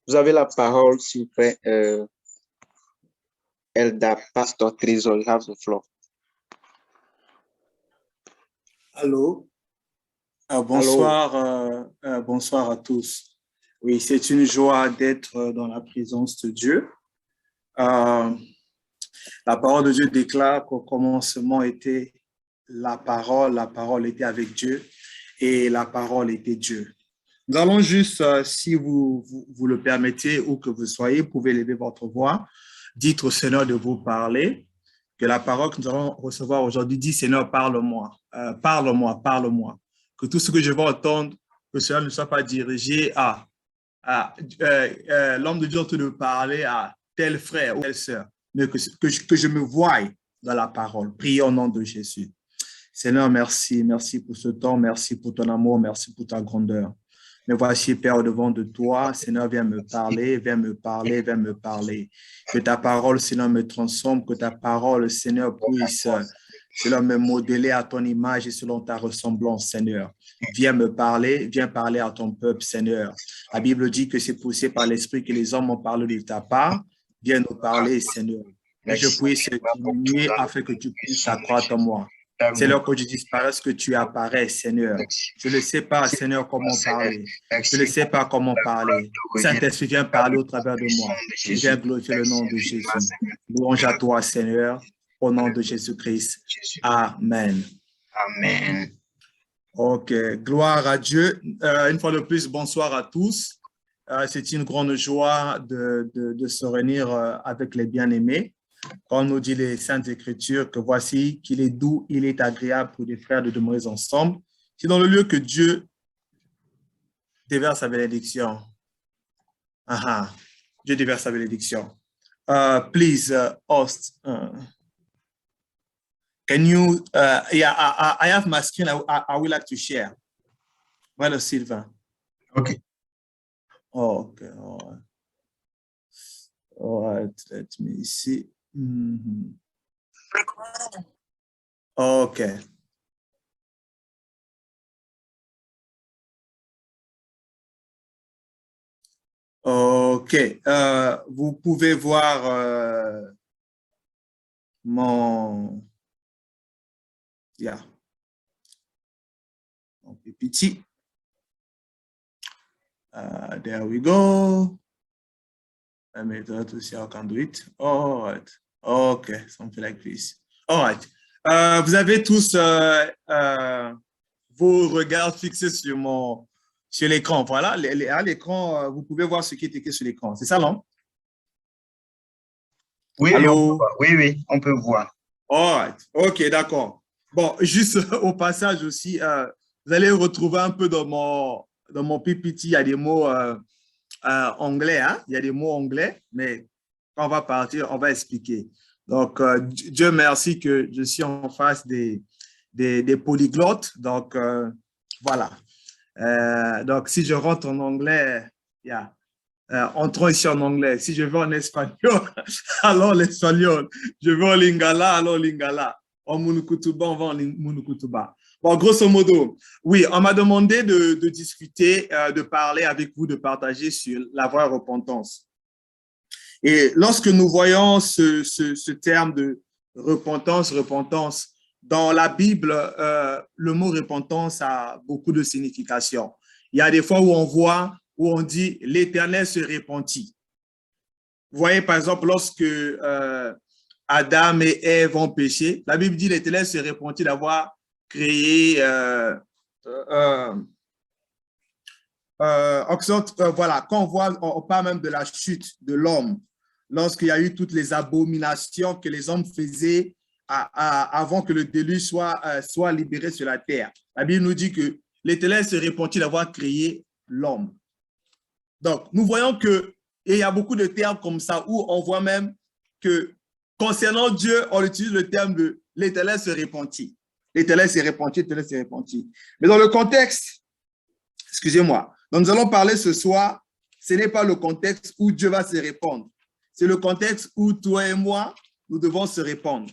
Vous avez la parole, s'il vous plaît. Elder Pastor Trésor, you have the floor. Allô? Bonsoir, bonsoir à tous. Oui, c'est une joie d'être dans la présence de Dieu. La parole de Dieu déclare qu'au commencement était la parole était avec Dieu et la parole était Dieu. Nous allons juste, si vous le permettez, où que vous soyez, vous pouvez lever votre voix, dites au Seigneur de vous parler, que la parole que nous allons recevoir aujourd'hui dit, Seigneur, parle-moi, parle-moi, parle-moi. Que tout ce que je vais entendre, que cela ne soit pas dirigé à l'homme de Dieu en train de parler à tel frère ou telle sœur, mais que je me voie dans la parole. Prions au nom de Jésus. Seigneur, merci, merci pour ce temps, merci pour ton amour, merci pour ta grandeur. Me voici, Père, au-devant de toi. Seigneur, viens me parler, viens me parler, viens me parler. Que ta parole, Seigneur, me transforme, que ta parole, Seigneur, puisse, Seigneur, me modeler à ton image et selon ta ressemblance, Seigneur. Viens me parler, viens parler à ton peuple, Seigneur. La Bible dit que c'est poussé par l'Esprit que les hommes ont parlé de ta part. Viens nous parler, Seigneur. Que je puisse diminuer afin que tu puisses accroître en moi. Seigneur, que je disparaisse, que tu apparais, Seigneur. Je ne sais pas, Seigneur, comment parler. Je ne sais pas comment parler. Saint-Esprit, viens parler au travers de moi. Viens glorifier le nom de Jésus. Louange à toi, Seigneur, au nom de Jésus-Christ. Amen. Amen. OK. Gloire à Dieu. Une fois de plus, bonsoir à tous. C'est une grande joie de se réunir avec les bien-aimés. Comme nous dit les Saintes Écritures, que voici qu'il est doux, il est agréable pour des frères de demeurer ensemble. C'est dans le lieu que Dieu déverse sa bénédiction. Dieu déverse sa bénédiction. Please, host, can you, I have my screen, I would like to share. Voilà, Sylvain. Okay. Okay, all right. All right, let me see. OK. OK. Vous pouvez voir mon petit. There we go. Let me try to see how I can do it. All right. Okay, something like this. All right. Vous avez tous vos regards fixés sur l'écran. Voilà, à l'écran, vous pouvez voir ce qui est écrit sur l'écran. C'est ça, non? Oui, allô? Oui, on peut voir. All right. OK, d'accord. Bon, juste au passage aussi, vous allez retrouver un peu dans mon PPT, il y a des mots anglais, hein? Il y a des mots anglais, mais quand on va partir, on va expliquer. Donc, Dieu merci que je suis en face des polyglottes. Donc, voilà. Donc, si je rentre en anglais, entrons ici en anglais. Si je vais en espagnol, alors l'espagnol. Je vais en lingala, alors lingala. En munukutuba, on va en munukutuba. Bon, grosso modo, oui, on m'a demandé de discuter, de parler avec vous, de partager sur la vraie repentance. Et lorsque nous voyons ce terme de repentance, dans la Bible, le mot repentance a beaucoup de significations. Il y a des fois où on dit l'Éternel se repentit. Vous voyez, par exemple, lorsque Adam et Ève ont péché, la Bible dit l'Éternel se repentit d'avoir créé voilà, quand on parle même de la chute de l'homme, lorsqu'il y a eu toutes les abominations que les hommes faisaient avant que le déluge soit libéré sur la terre. La Bible nous dit que l'Éternel se repentit d'avoir créé l'homme. Donc, nous voyons qu'il y a beaucoup de termes comme ça où on voit même que concernant Dieu, on utilise le terme de l'Éternel se repentit. L'Éternel s'est repenti, l'Éternel s'est repenti. Mais dans le contexte, excusez-moi, dont nous allons parler ce soir, ce n'est pas le contexte où Dieu va se répandre. C'est le contexte où toi et moi, nous devons se répandre.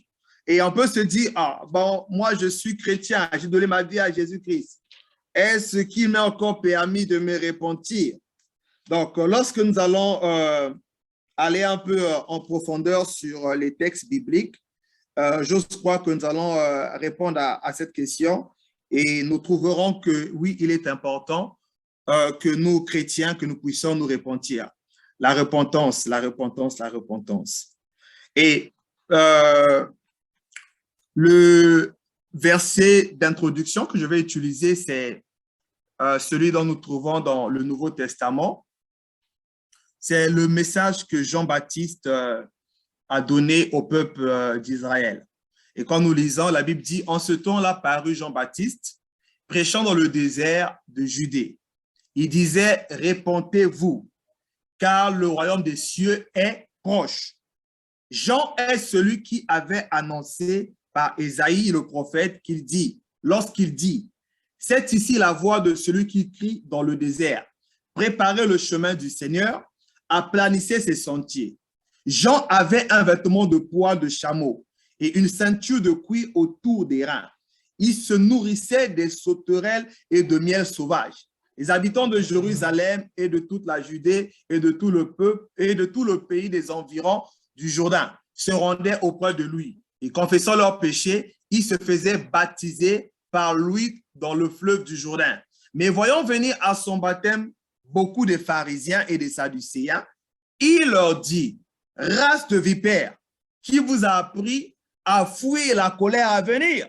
Et on peut se dire, bon, moi je suis chrétien, j'ai donné ma vie à Jésus-Christ. Est-ce qu'il m'est encore permis de me repentir? Donc, lorsque nous allons aller un peu en profondeur sur les textes bibliques, j'ose croire que nous allons répondre à cette question et nous trouverons que oui, il est important que nous, chrétiens, que nous puissions nous repentir. La repentance, la repentance, la repentance. Et le verset d'introduction que je vais utiliser, c'est celui dont nous trouvons dans le Nouveau Testament. C'est le message que Jean-Baptiste a donné au peuple d'Israël. Et quand nous lisons, la Bible dit, en ce temps-là parut Jean-Baptiste, prêchant dans le désert de Judée. Il disait, répentez-vous, car le royaume des cieux est proche. Jean est celui qui avait annoncé par Ésaïe le prophète qu'il dit, lorsqu'il dit, c'est ici la voix de celui qui crie dans le désert, préparez le chemin du Seigneur, aplanissez ses sentiers. Jean avait un vêtement de poil de chameau et une ceinture de cuir autour des reins. Il se nourrissait des sauterelles et de miel sauvage. Les habitants de Jérusalem et de toute la Judée et de tout le peuple et de tout le pays des environs du Jourdain se rendaient auprès de lui. Et confessant leurs péchés, ils se faisaient baptiser par lui dans le fleuve du Jourdain. Mais voyant venir à son baptême beaucoup de pharisiens et des sadducéens, il leur dit, race de vipères, qui vous a appris à fuir la colère à venir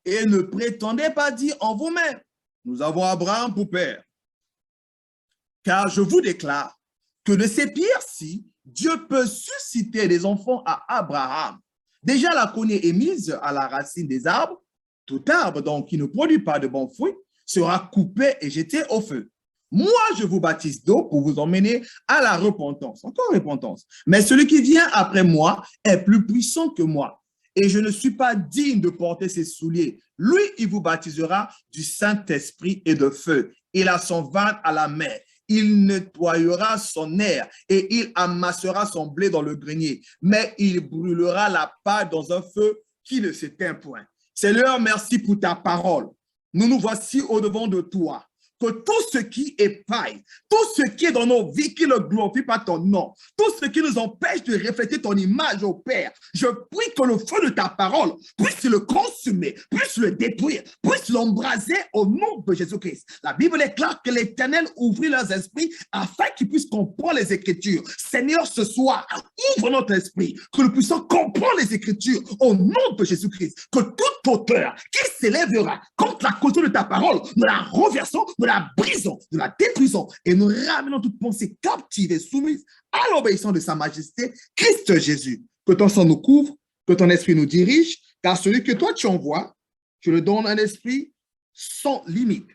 et ne prétendez pas dire en vous-même, nous avons Abraham pour père. Car je vous déclare que de ces pierres-ci, Dieu peut susciter des enfants à Abraham. Déjà, la cognée est mise à la racine des arbres. Tout arbre, donc, qui ne produit pas de bons fruits, sera coupé et jeté au feu. Moi, je vous baptise d'eau pour vous emmener à la repentance. Encore repentance. Mais celui qui vient après moi est plus puissant que moi. Et je ne suis pas digne de porter ses souliers. Lui, il vous baptisera du Saint-Esprit et de feu. Il a son vin à la main. Il nettoyera son air et il amassera son blé dans le grenier. Mais il brûlera la paille dans un feu qui ne s'éteint point. Seigneur, merci pour ta parole. Nous nous voici au-devant de toi. Que tout ce qui est paille, tout ce qui est dans nos vies qui ne glorifie pas ton nom, tout ce qui nous empêche de refléter ton image au Père, je prie que le feu de ta parole puisse le consumer, puisse le détruire, puisse l'embraser au nom de Jésus-Christ. La Bible est claire que l'Éternel ouvrit leurs esprits afin qu'ils puissent comprendre les Écritures. Seigneur, ce soir, ouvre notre esprit, que nous puissions comprendre les Écritures au nom de Jésus-Christ. Que toute auteur qui s'élèvera contre la cause de ta parole, nous la renversons, nous la brisons, nous la détruisons et nous ramenons toute pensée captive et soumise à l'obéissance de sa majesté, Christ Jésus. Que ton sang nous couvre, que ton esprit nous dirige, car celui que toi tu envoies, tu le donnes un esprit sans limite.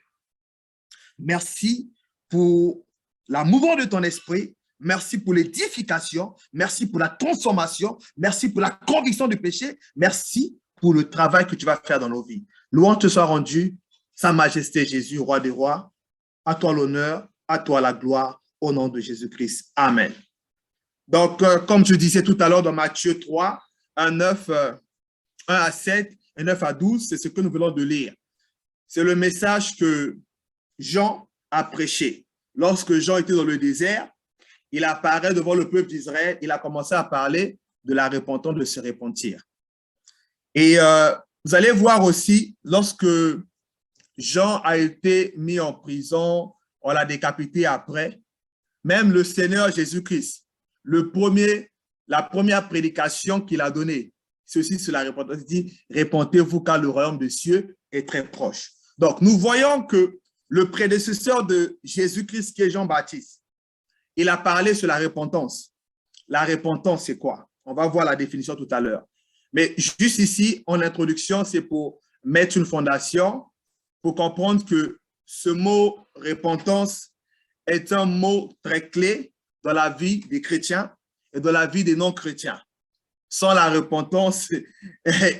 Merci pour la mouvance de ton esprit, merci pour l'édification, merci pour la transformation, merci pour la conviction du péché, merci pour le travail que tu vas faire dans nos vies. Louange te soit rendue, Sa Majesté Jésus, Roi des rois, à toi l'honneur, à toi la gloire, au nom de Jésus-Christ. Amen. Donc, comme je disais tout à l'heure dans Matthieu 3, 1 à 7 et 9 à 12, c'est ce que nous venons de lire. C'est le message que Jean a prêché. Lorsque Jean était dans le désert, il apparaît devant le peuple d'Israël, il a commencé à parler de la repentance, de se repentir. Et vous allez voir aussi, lorsque Jean a été mis en prison, on l'a décapité après, même le Seigneur Jésus-Christ, la première prédication qu'il a donnée, ceci sur la repentance, il dit, repentez-vous car le royaume des cieux est très proche. Donc, nous voyons que le prédécesseur de Jésus-Christ, qui est Jean-Baptiste, il a parlé sur la repentance. La repentance, c'est quoi? On va voir la définition tout à l'heure. Mais juste ici, en introduction, c'est pour mettre une fondation, pour comprendre que ce mot repentance est un mot très clé dans la vie des chrétiens et dans la vie des non-chrétiens. Sans la repentance,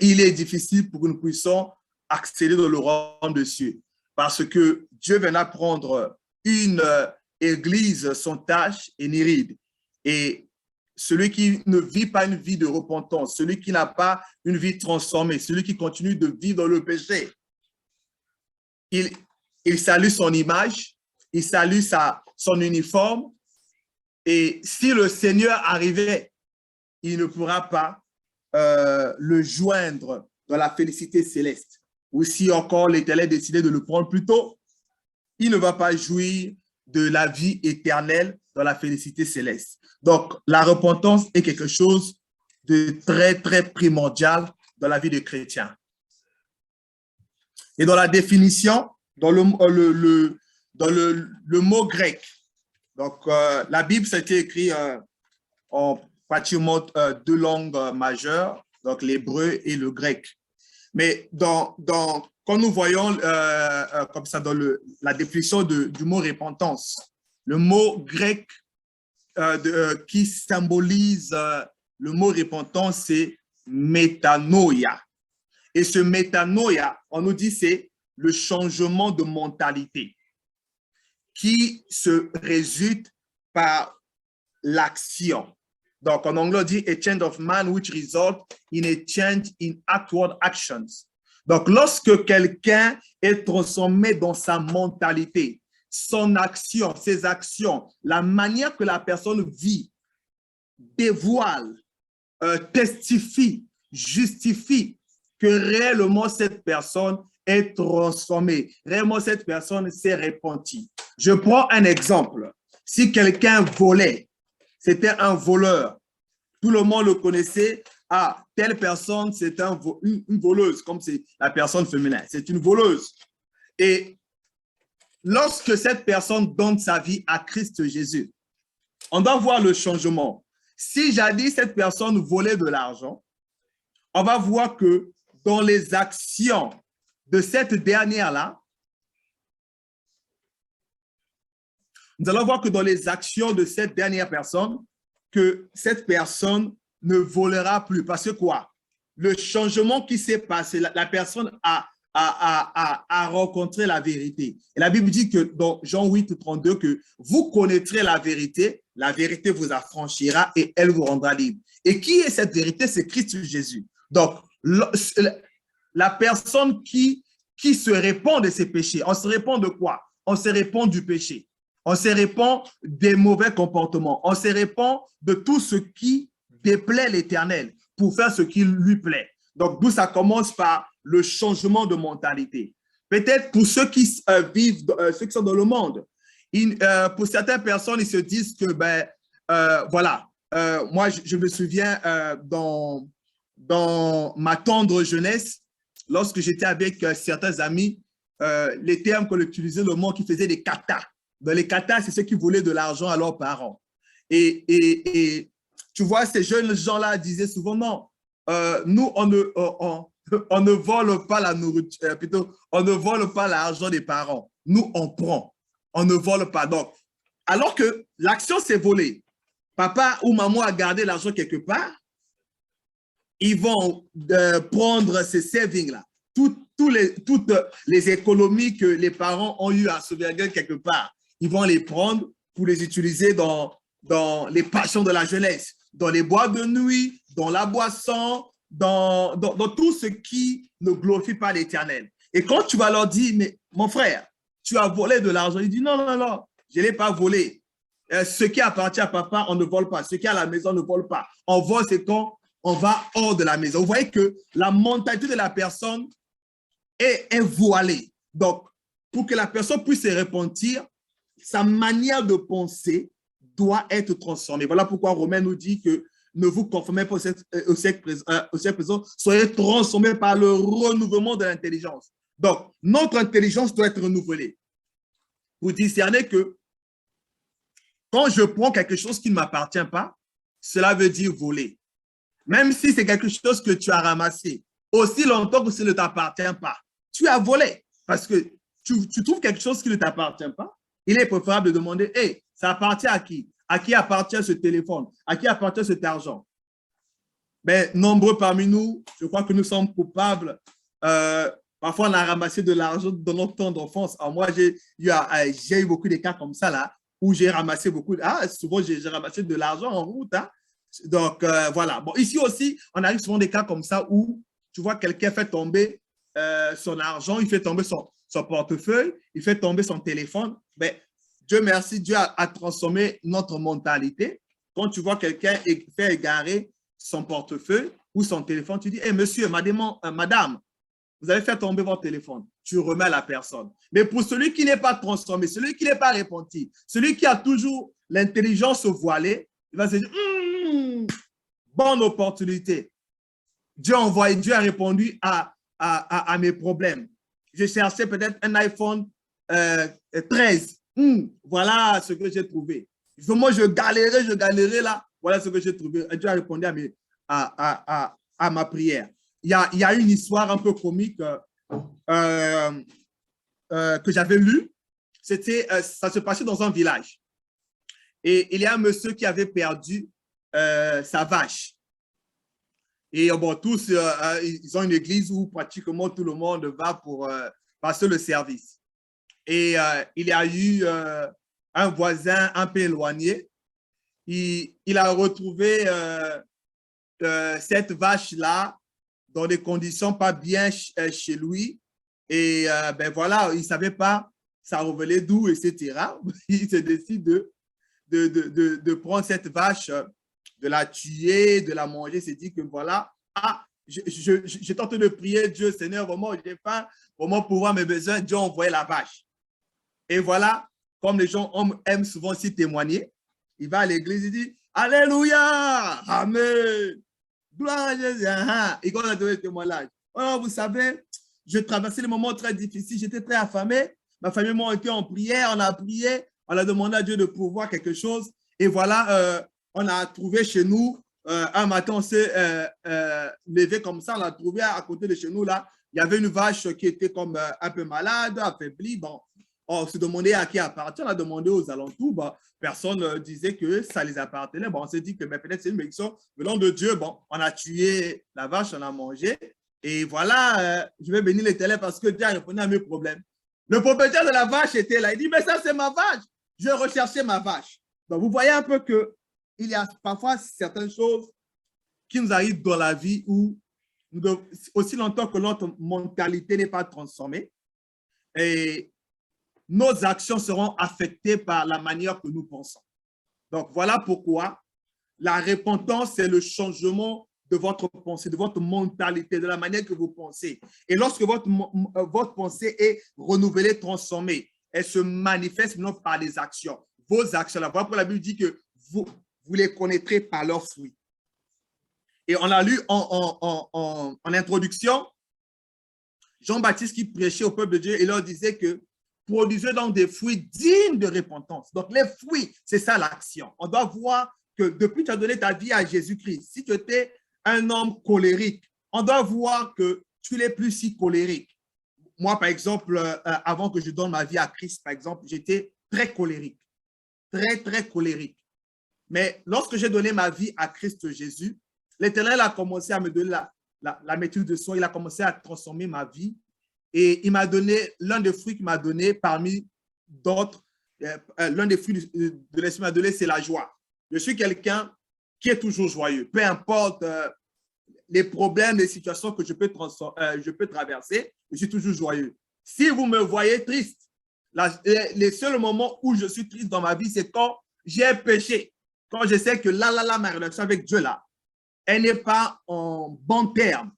il est difficile pour que nous puissions accéder dans le royaume des cieux. Parce que Dieu vient prendre une église sans tache et ni ride. Et celui qui ne vit pas une vie de repentance, celui qui n'a pas une vie transformée, celui qui continue de vivre dans le péché, il salue son image, il salue son uniforme, Et si le Seigneur arrivait, il ne pourra pas le joindre dans la félicité céleste. Ou si encore l'Éternel décidait de le prendre plus tôt, il ne va pas jouir de la vie éternelle dans la félicité céleste. Donc, la repentance est quelque chose de très, très primordial dans la vie des chrétiens. Et dans la définition, dans le mot grec, donc la Bible, ça a été écrit en pratiquement deux langues majeures, donc l'hébreu et le grec. Mais quand nous voyons comme ça dans la définition du mot repentance, le mot grec qui symbolise le mot repentance, c'est métanoïa. Et ce métanoïa, on nous dit, c'est le changement de mentalité qui se résulte par l'action. Donc, en anglais, on dit a change of mind which result in a change in outward actions. Donc, lorsque quelqu'un est transformé dans sa mentalité, son action, ses actions, la manière que la personne vit, dévoile, testifie, justifie que réellement cette personne est transformée. Réellement, cette personne s'est repentie. Je prends un exemple. Si quelqu'un volait, c'était un voleur. Tout le monde le connaissait. Ah, telle personne, c'est une voleuse, comme c'est la personne féminine. C'est une voleuse. Et lorsque cette personne donne sa vie à Christ Jésus, on doit voir le changement. Si jadis cette personne volait de l'argent, on va voir que dans les actions de cette dernière-là, nous allons voir que dans les actions de cette dernière personne, que cette personne ne volera plus. Parce que quoi? Le changement qui s'est passé, la personne a rencontré la vérité. Et la Bible dit que dans Jean 8, 32, que vous connaîtrez la vérité vous affranchira et elle vous rendra libre. Et qui est cette vérité? C'est Christ Jésus. Donc, la personne qui se répand de ses péchés, on se répand de quoi? On se répand du péché. On se répand des mauvais comportements. On se répand de tout ce qui déplaît l'Éternel pour faire ce qui lui plaît. Donc, d'où ça commence par le changement de mentalité. Peut-être pour ceux qui vivent, ceux qui sont dans le monde, pour certaines personnes, ils se disent que, voilà, moi, je me souviens dans ma tendre jeunesse, lorsque j'étais avec certains amis, les termes qu'on utilisait, le mot qui faisait des katas. Dans les katas, c'est ceux qui voulaient de l'argent à leurs parents. Et tu vois, ces jeunes gens-là disaient souvent, non, nous, on ne vole pas la nourriture, plutôt, on ne vole pas l'argent des parents. Nous, on prend. On ne vole pas. Donc, alors que l'action, c'est voler. Papa ou maman a gardé l'argent quelque part, ils vont prendre ces savings-là. Toutes les économies que les parents ont eu à sauvegarder quelque part, ils vont les prendre pour les utiliser dans les passions de la jeunesse, dans les boîtes de nuit, dans la boisson, dans tout ce qui ne glorifie pas l'Éternel. Et quand tu vas leur dire, mais mon frère, tu as volé de l'argent, il dit non, non, non, je ne l'ai pas volé. Ce qui appartient à papa, on ne vole pas. Ce qui est à la maison, on ne vole pas. On vole, c'est quand on va hors de la maison. Vous voyez que la mentalité de la personne est voilée. Donc, pour que la personne puisse se repentir, sa manière de penser doit être transformée. Voilà pourquoi Romain nous dit que ne vous conformez pas au siècle présent, soyez transformés par le renouvellement de l'intelligence. Donc, notre intelligence doit être renouvelée. Vous discernez que quand je prends quelque chose qui ne m'appartient pas, cela veut dire voler. Même si c'est quelque chose que tu as ramassé, aussi longtemps que ça ne t'appartient pas, tu as volé. Parce que tu trouves quelque chose qui ne t'appartient pas, il est préférable de demander, hey, ça appartient à qui? À qui appartient ce téléphone? À qui appartient cet argent? Mais nombreux parmi nous, je crois que nous sommes coupables. Parfois, on a ramassé de l'argent dans notre temps d'enfance. Moi, j'ai eu beaucoup de cas comme ça, là, où j'ai ramassé beaucoup. Souvent, j'ai ramassé de l'argent en route. Hein. Donc, voilà. Bon, ici aussi, on arrive souvent des cas comme ça où tu vois quelqu'un fait tomber son argent, il fait tomber son portefeuille, il fait tomber son téléphone. Mais Dieu merci, Dieu a transformé notre mentalité. Quand tu vois quelqu'un faire égarer son portefeuille ou son téléphone, tu dis, hey, monsieur, madame, vous avez fait tomber votre téléphone. Tu remets à la personne. Mais pour celui qui n'est pas transformé, celui qui n'est pas repenti, celui qui a toujours l'intelligence voilée, il va se dire, bonne opportunité. Dieu a répondu à mes problèmes. Je cherchais peut-être un iPhone 13. Voilà ce que j'ai trouvé. Moi, je galérais là. Voilà ce que j'ai trouvé. Dieu a répondu à ma prière. Il y a une histoire un peu comique que j'avais lue. Ça se passait dans un village. Et il y a un monsieur qui avait perdu sa vache. Et bon, tous, ils ont une église où pratiquement tout le monde va pour passer le service. Et il y a eu un voisin un peu éloigné. Il a retrouvé cette vache-là dans des conditions pas bien chez lui. Et ben voilà, il ne savait pas ça revenait d'où, etc. Il se décide de prendre cette vache, de la tuer, de la manger. Il s'est dit que voilà, je tente de prier Dieu, Seigneur, vraiment, j'ai faim, vraiment pour voir mes besoins. Dieu a envoyé la vache. Et voilà, comme les gens aiment souvent aussi témoigner, il va à l'église, il dit Alléluia, Amen, gloire à Jésus. Et quand on a donné le témoignage, alors vous savez, je traversais des moments très difficiles, j'étais très affamé, ma famille m'a été en prière, on a prié, on a demandé à Dieu de pourvoir quelque chose. Et voilà, on a trouvé chez nous, un matin, on s'est levé comme ça, on a trouvé à côté de chez nous, là, il y avait une vache qui était comme un peu malade, affaiblie. Bon, on se demandait à qui appartient, on a demandé aux alentours, bon, personne disait que ça les appartenait. Bon, on s'est dit que peut-être c'est une malédiction venant de Dieu. Bon, on a tué la vache, on a mangé. Et voilà, je vais bénir l'Éternel parce que Dieu a répondu à mes problèmes. Le propriétaire de la vache était là. Il dit, mais ça, c'est ma vache. Je recherchais ma vache. Donc, vous voyez un peu qu'il y a parfois certaines choses qui nous arrivent dans la vie où, aussi longtemps que notre mentalité n'est pas transformée, et nos actions seront affectées par la manière que nous pensons. Donc, voilà pourquoi la repentance, c'est le changement de votre pensée, de votre mentalité, de la manière que vous pensez. Et lorsque votre pensée est renouvelée, transformée, elle se manifeste maintenant par les actions. Vos actions, voilà pourquoi la Bible dit que vous les connaîtrez par leurs fruits. Et on a lu en introduction, Jean-Baptiste qui prêchait au peuple de Dieu et leur disait que produisez donc des fruits dignes de repentance. Donc, les fruits, c'est ça l'action. On doit voir que depuis que tu as donné ta vie à Jésus-Christ, si tu étais un homme colérique, on doit voir que tu n'es plus si colérique. Moi, par exemple, avant que je donne ma vie à Christ, par exemple, j'étais très colérique. Très, très colérique. Mais lorsque j'ai donné ma vie à Christ Jésus, l'Éternel a commencé à me donner la maîtrise de soi. Il a commencé à transformer ma vie. Et il m'a donné, l'un des fruits qu'il m'a donné parmi d'autres, l'un des fruits de l'esprit m'a donné, c'est la joie. Je suis quelqu'un qui est toujours joyeux. Peu importe les problèmes, les situations que je peux traverser, je suis toujours joyeux. Si vous me voyez triste, les seuls moments où je suis triste dans ma vie, c'est quand j'ai péché. Quand je sais que ma relation avec Dieu, là, elle n'est pas en bon terme.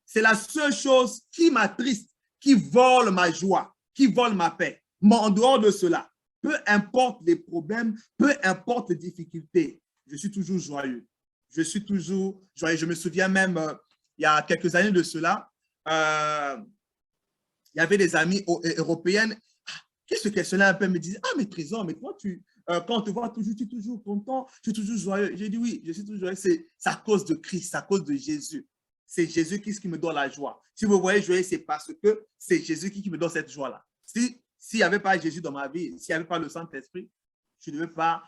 C'est la seule chose qui m'attriste, qui vole ma joie, qui vole ma paix. Mais en dehors de cela, peu importe les problèmes, peu importe les difficultés, je suis toujours joyeux. Je suis toujours joyeux. Je me souviens même, il y a quelques années de cela, il y avait des amis européennes qui se questionnaient un peu, me disaient, mais Trésor, mais toi, quand on te voit toujours, tu es toujours content, tu es toujours joyeux. J'ai dit, oui, je suis toujours joyeux. C'est à cause de Christ, c'est à cause de Jésus. C'est Jésus qui me donne la joie. Si vous voyez joyeux, c'est parce que c'est Jésus qui me donne cette joie-là. S'il n'y avait pas Jésus dans ma vie, s'il n'y avait pas le Saint-Esprit, je ne devais pas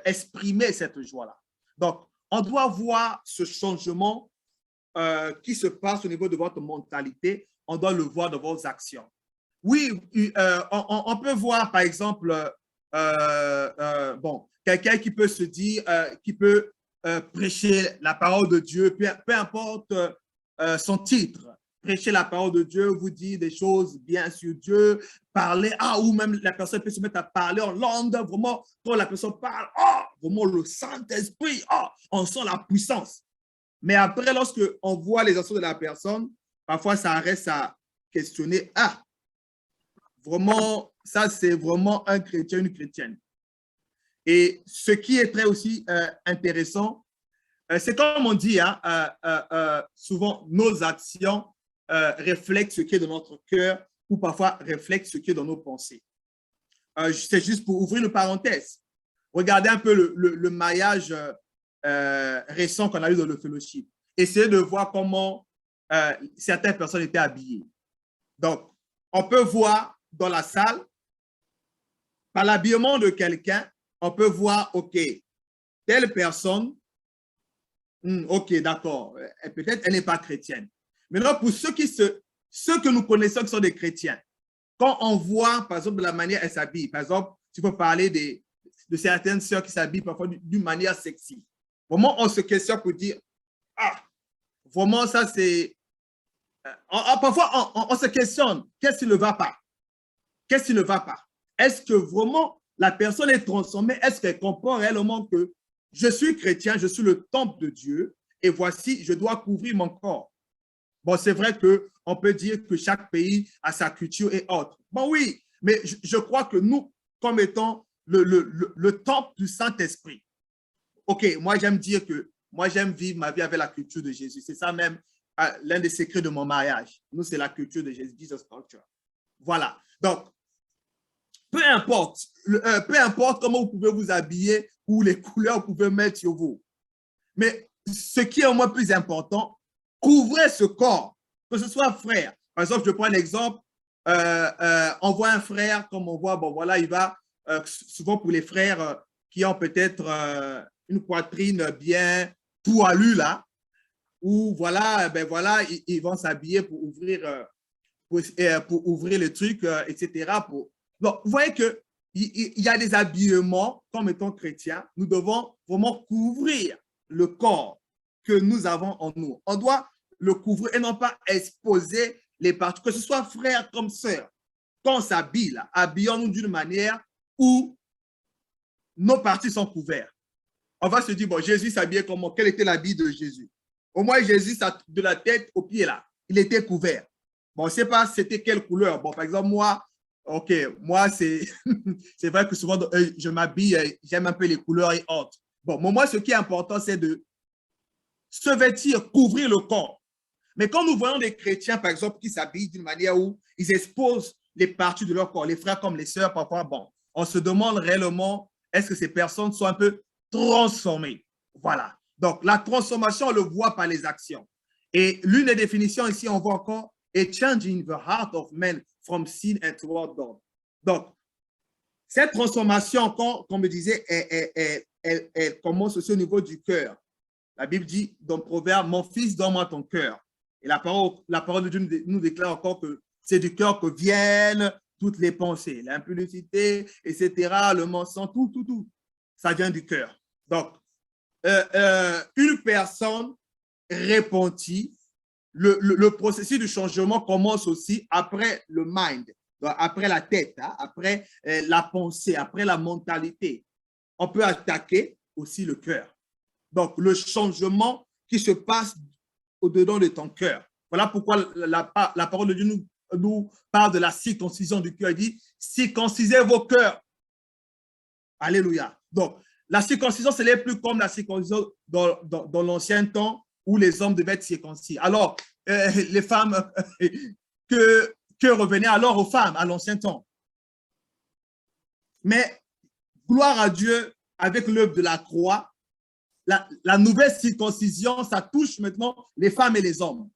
exprimer cette joie-là. Donc, on doit voir ce changement qui se passe au niveau de votre mentalité. On doit le voir dans vos actions. Oui, on peut voir, par exemple, quelqu'un qui peut se dire, qui peut prêcher la parole de Dieu, peu importe son titre, prêcher la parole de Dieu, vous dire des choses bien sur Dieu, parler, ou même la personne peut se mettre à parler en langue, vraiment, quand la personne parle, vraiment le Saint-Esprit, on sent la puissance. Mais après, lorsque on voit les actions de la personne, parfois ça reste à questionner, vraiment, ça c'est vraiment un chrétien, une chrétienne. Et ce qui est très aussi intéressant, c'est comme on dit, souvent nos actions reflètent ce qui est dans notre cœur ou parfois reflètent ce qui est dans nos pensées. C'est juste pour ouvrir une parenthèse. Regardez un peu le mariage récent qu'on a eu dans le fellowship. Essayez de voir comment certaines personnes étaient habillées. Donc, on peut voir dans la salle, par l'habillement de quelqu'un, on peut voir, OK, telle personne, OK, d'accord, peut-être elle n'est pas chrétienne. Maintenant, pour ceux que nous connaissons qui sont des chrétiens, quand on voit, par exemple, de la manière elle s'habille, par exemple, tu peux parler de certaines sœurs qui s'habillent parfois d'une manière sexy. Vraiment, on se questionne pour dire, vraiment, ça c'est... Parfois, on se questionne, qu'est-ce qui ne va pas? Qu'est-ce qui ne va pas? Est-ce que vraiment la personne est transformée? Est-ce qu'elle comprend réellement que je suis chrétien, je suis le temple de Dieu et voici, je dois couvrir mon corps? Bon, c'est vrai qu'on peut dire que chaque pays a sa culture et autres. Bon, oui, mais je crois que nous, comme étant le temple du Saint-Esprit, OK, moi j'aime dire que moi j'aime vivre ma vie avec la culture de Jésus. C'est ça même l'un des secrets de mon mariage. Nous, c'est la culture de Jésus, Jesus culture. Voilà. Donc, peu importe comment vous pouvez vous habiller ou les couleurs que vous pouvez mettre sur vous. Mais ce qui est au moins plus important, couvrez ce corps, que ce soit frère. Par exemple, je prends un exemple, on voit un frère, comme on voit, bon voilà, il va, souvent pour les frères qui ont peut-être une poitrine bien poilue là, ou voilà, ben voilà, ils vont s'habiller pour ouvrir le truc, etc. Donc, vous voyez qu'il y a des habillements, comme étant chrétiens, nous devons vraiment couvrir le corps que nous avons en nous. On doit le couvrir et non pas exposer les parties, que ce soit frère comme sœur. Quand on s'habille, habillons-nous d'une manière où nos parties sont couvertes. On va se dire, bon, Jésus s'habillait comment? Quel était l'habit de Jésus? Au moins, Jésus, de la tête aux pieds, là, il était couvert. Bon, je ne sais pas c'était quelle couleur. Bon, par exemple, moi, OK, moi, c'est vrai que souvent, je m'habille, j'aime un peu les couleurs et autres. Bon, moi, ce qui est important, c'est de se vêtir, couvrir le corps. Mais quand nous voyons des chrétiens, par exemple, qui s'habillent d'une manière où ils exposent les parties de leur corps, les frères comme les sœurs, parfois, bon, on se demande réellement, est-ce que ces personnes sont un peu transformées? Voilà. Donc, la transformation, on le voit par les actions. Et l'une des définitions ici, on voit encore, a changing the heart of men from sin and toward God. Donc, cette transformation, comme je disais, elle commence aussi au niveau du cœur. La Bible dit dans le Proverbe, mon fils, donne-moi ton cœur. Et la parole de Dieu nous déclare encore que c'est du cœur que viennent toutes les pensées, l'impudicité, etc., le mensonge, tout. Ça vient du cœur. Donc, une personne repentie, le processus de changement commence aussi après le mind, donc après la tête, après la pensée, après la mentalité. On peut attaquer aussi le cœur. Donc, le changement qui se passe au-dedans de ton cœur. Voilà pourquoi la parole de Dieu nous parle de la circoncision du cœur. Il dit, circoncisez vos cœurs. Alléluia. Donc, la circoncision, ce n'est plus comme la circoncision dans l'ancien temps où les hommes devaient être circoncis. Alors, les femmes, que revenaient alors aux femmes à l'ancien temps. Mais, gloire à Dieu, avec l'œuvre de la croix, la nouvelle circoncision, ça touche maintenant les femmes et les hommes.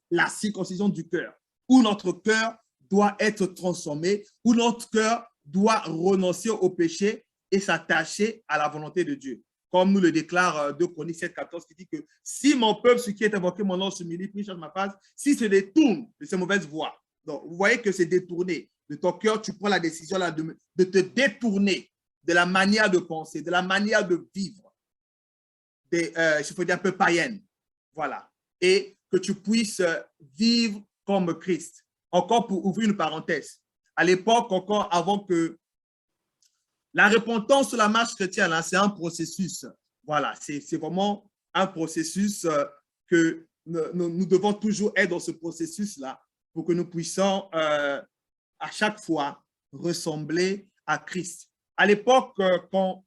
La circoncision du cœur, où notre cœur doit être transformé, où notre cœur doit renoncer au péché et s'attacher à la volonté de Dieu. Comme nous le déclare 2 Chroniques 7,14 qui dit que si mon peuple, ce qui est invoqué mon nom, s'humilie, prie, change ma face, s'il se détourne de ces mauvaises voies. Donc, vous voyez que c'est détourné. De ton cœur, tu prends la décision là, de te détourner de la manière de penser, de la manière de vivre, je peux dire un peu païenne. Voilà. Et que tu puisses vivre comme Christ. Encore pour ouvrir une parenthèse. À l'époque, encore avant que la repentance sur la marche chrétienne, c'est un processus. Voilà, c'est vraiment un processus que nous devons toujours être dans ce processus-là pour que nous puissions à chaque fois ressembler à Christ. À l'époque, quand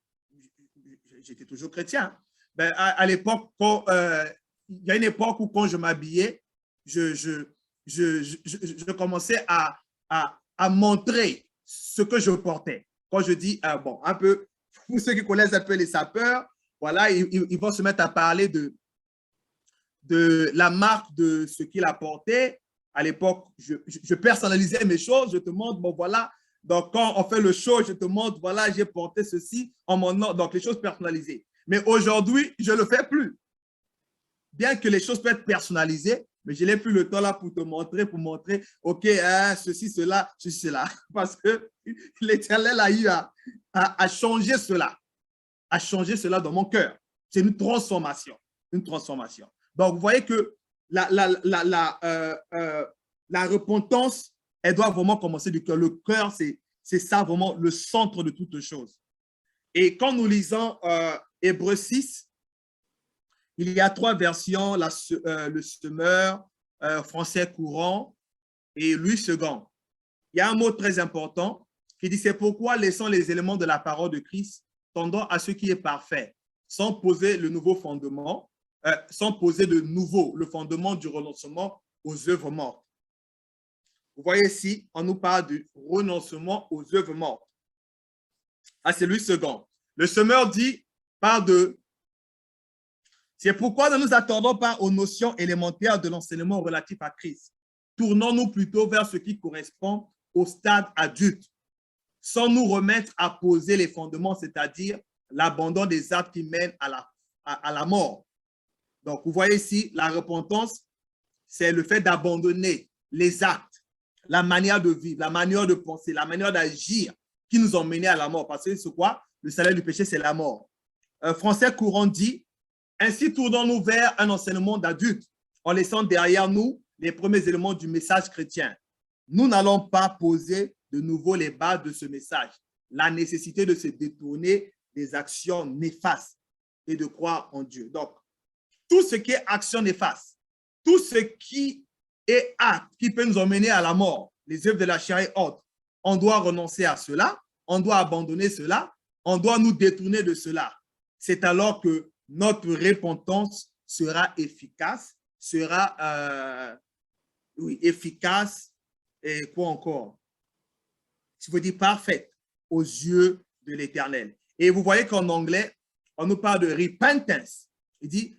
j'étais toujours chrétien, ben, à l'époque, il y a une époque où quand je m'habillais, je commençais à montrer ce que je portais. Quand je dis, bon, un peu, pour ceux qui connaissent un peu les sapeurs, voilà, ils vont se mettre à parler de la marque de ce qu'il apportait. À l'époque, je personnalisais mes choses, je te montre, bon voilà, donc quand on fait le show, je te montre, voilà, j'ai porté ceci en mon nom, donc les choses personnalisées. Mais aujourd'hui, je ne le fais plus. Bien que les choses peuvent être personnalisées, mais je n'ai plus le temps là pour te montrer, OK, hein, ceci, cela, parce que l'Éternel a eu à changer cela, dans mon cœur. C'est une transformation, Donc, vous voyez que la repentance, elle doit vraiment commencer du cœur. Le cœur, c'est ça vraiment le centre de toute chose. Et quand nous lisons Hébreux 6, il y a 3 versions, le semeur, français courant et Louis II. Il y a un mot très important qui dit, c'est pourquoi laissons les éléments de la parole de Christ tendant à ce qui est parfait, sans poser le nouveau fondement, sans poser de nouveau le fondement du renoncement aux œuvres mortes. Vous voyez ici, on nous parle du renoncement aux œuvres mortes. Ah, c'est Louis II. Le semeur parle de c'est pourquoi ne nous attardons pas aux notions élémentaires de l'enseignement relatif à Christ. Tournons-nous plutôt vers ce qui correspond au stade adulte, sans nous remettre à poser les fondements, c'est-à-dire l'abandon des actes qui mènent à la mort. Donc, vous voyez ici, la repentance, c'est le fait d'abandonner les actes, la manière de vivre, la manière de penser, la manière d'agir qui nous ont menés à la mort. Parce que c'est quoi? Le salaire du péché, c'est la mort. Français courant dit, ainsi, tournons-nous vers un enseignement d'adulte en laissant derrière nous les premiers éléments du message chrétien. Nous n'allons pas poser de nouveau les bases de ce message, la nécessité de se détourner des actions néfastes et de croire en Dieu. Donc, tout ce qui est action néfaste, tout ce qui est acte qui peut nous emmener à la mort, les œuvres de la chair et autres, on doit renoncer à cela, on doit abandonner cela, on doit nous détourner de cela. C'est alors que notre repentance sera efficace, efficace et quoi encore? Je veux dire parfaite aux yeux de l'Éternel. Et vous voyez qu'en anglais, on nous parle de repentance. Il dit,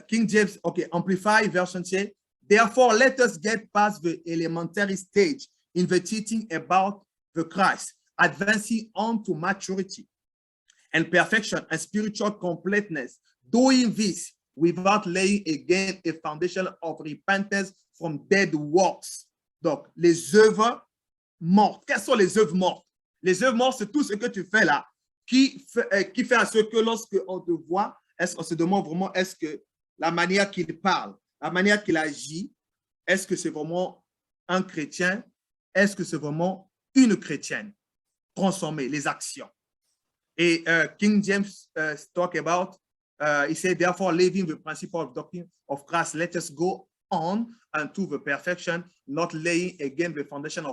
King James, OK, Amplified version say, therefore let us get past the elementary stage in the teaching about the Christ, advancing on to maturity and perfection and spiritual completeness, doing this without laying again a foundation of repentance from dead works. Donc, les œuvres mortes. Quelles sont les œuvres mortes? Les œuvres mortes, c'est tout ce que tu fais là, qui fait à ce que lorsque on te voit, on se demande vraiment, est-ce que la manière qu'il parle, la manière qu'il agit, est-ce que c'est vraiment un chrétien? Est-ce que c'est vraiment une chrétienne? Transformer les actions. Et King James talk about, he said, therefore, leaving the principle of doctrine of Christ, let us go on unto the perfection, not laying again the foundation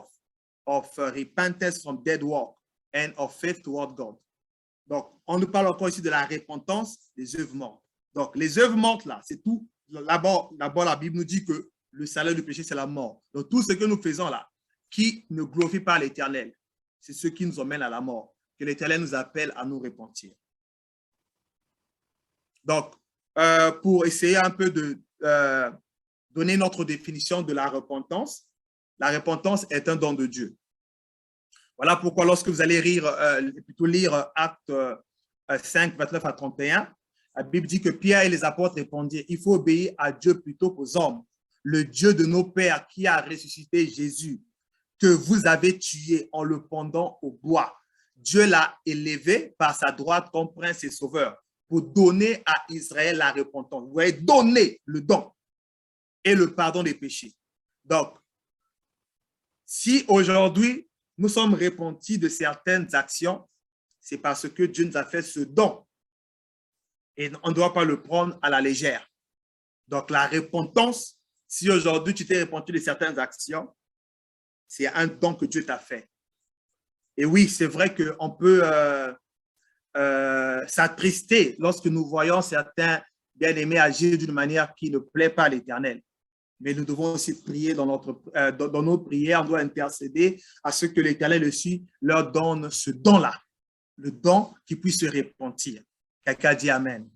of repentance from dead work and of faith toward God. Donc, on nous parle encore ici de la repentance des œuvres mortes. Donc, les œuvres mortes, là, c'est tout. D'abord, la Bible nous dit que le salaire du péché, c'est la mort. Donc, tout ce que nous faisons là, qui ne glorifie pas l'Éternel, c'est ce qui nous emmène à la mort. Que l'Éternel nous appelle à nous repentir. Donc, pour essayer un peu de donner notre définition de la repentance est un don de Dieu. Voilà pourquoi lorsque vous allez lire Actes 5, 29 à 31, la Bible dit que Pierre et les apôtres répondirent, il faut obéir à Dieu plutôt qu'aux hommes, le Dieu de nos pères qui a ressuscité Jésus, que vous avez tué en le pendant au bois. Dieu l'a élevé par sa droite comme prince et sauveur pour donner à Israël la repentance. Vous voyez, donner le don. et le pardon des péchés. Donc, si aujourd'hui, nous sommes repentis de certaines actions, c'est parce que Dieu nous a fait ce don. Et on ne doit pas le prendre à la légère. Donc, la repentance, si aujourd'hui tu t'es repenti de certaines actions, c'est un don que Dieu t'a fait. Et oui, c'est vrai qu'on peut s'attrister lorsque nous voyons certains bien-aimés agir d'une manière qui ne plaît pas à l'Éternel. Mais nous devons aussi prier dans nos prières, on doit intercéder à ce que l'Éternel aussi leur donne ce don-là, le don qui puisse se repentir. Quelqu'un dit Amen.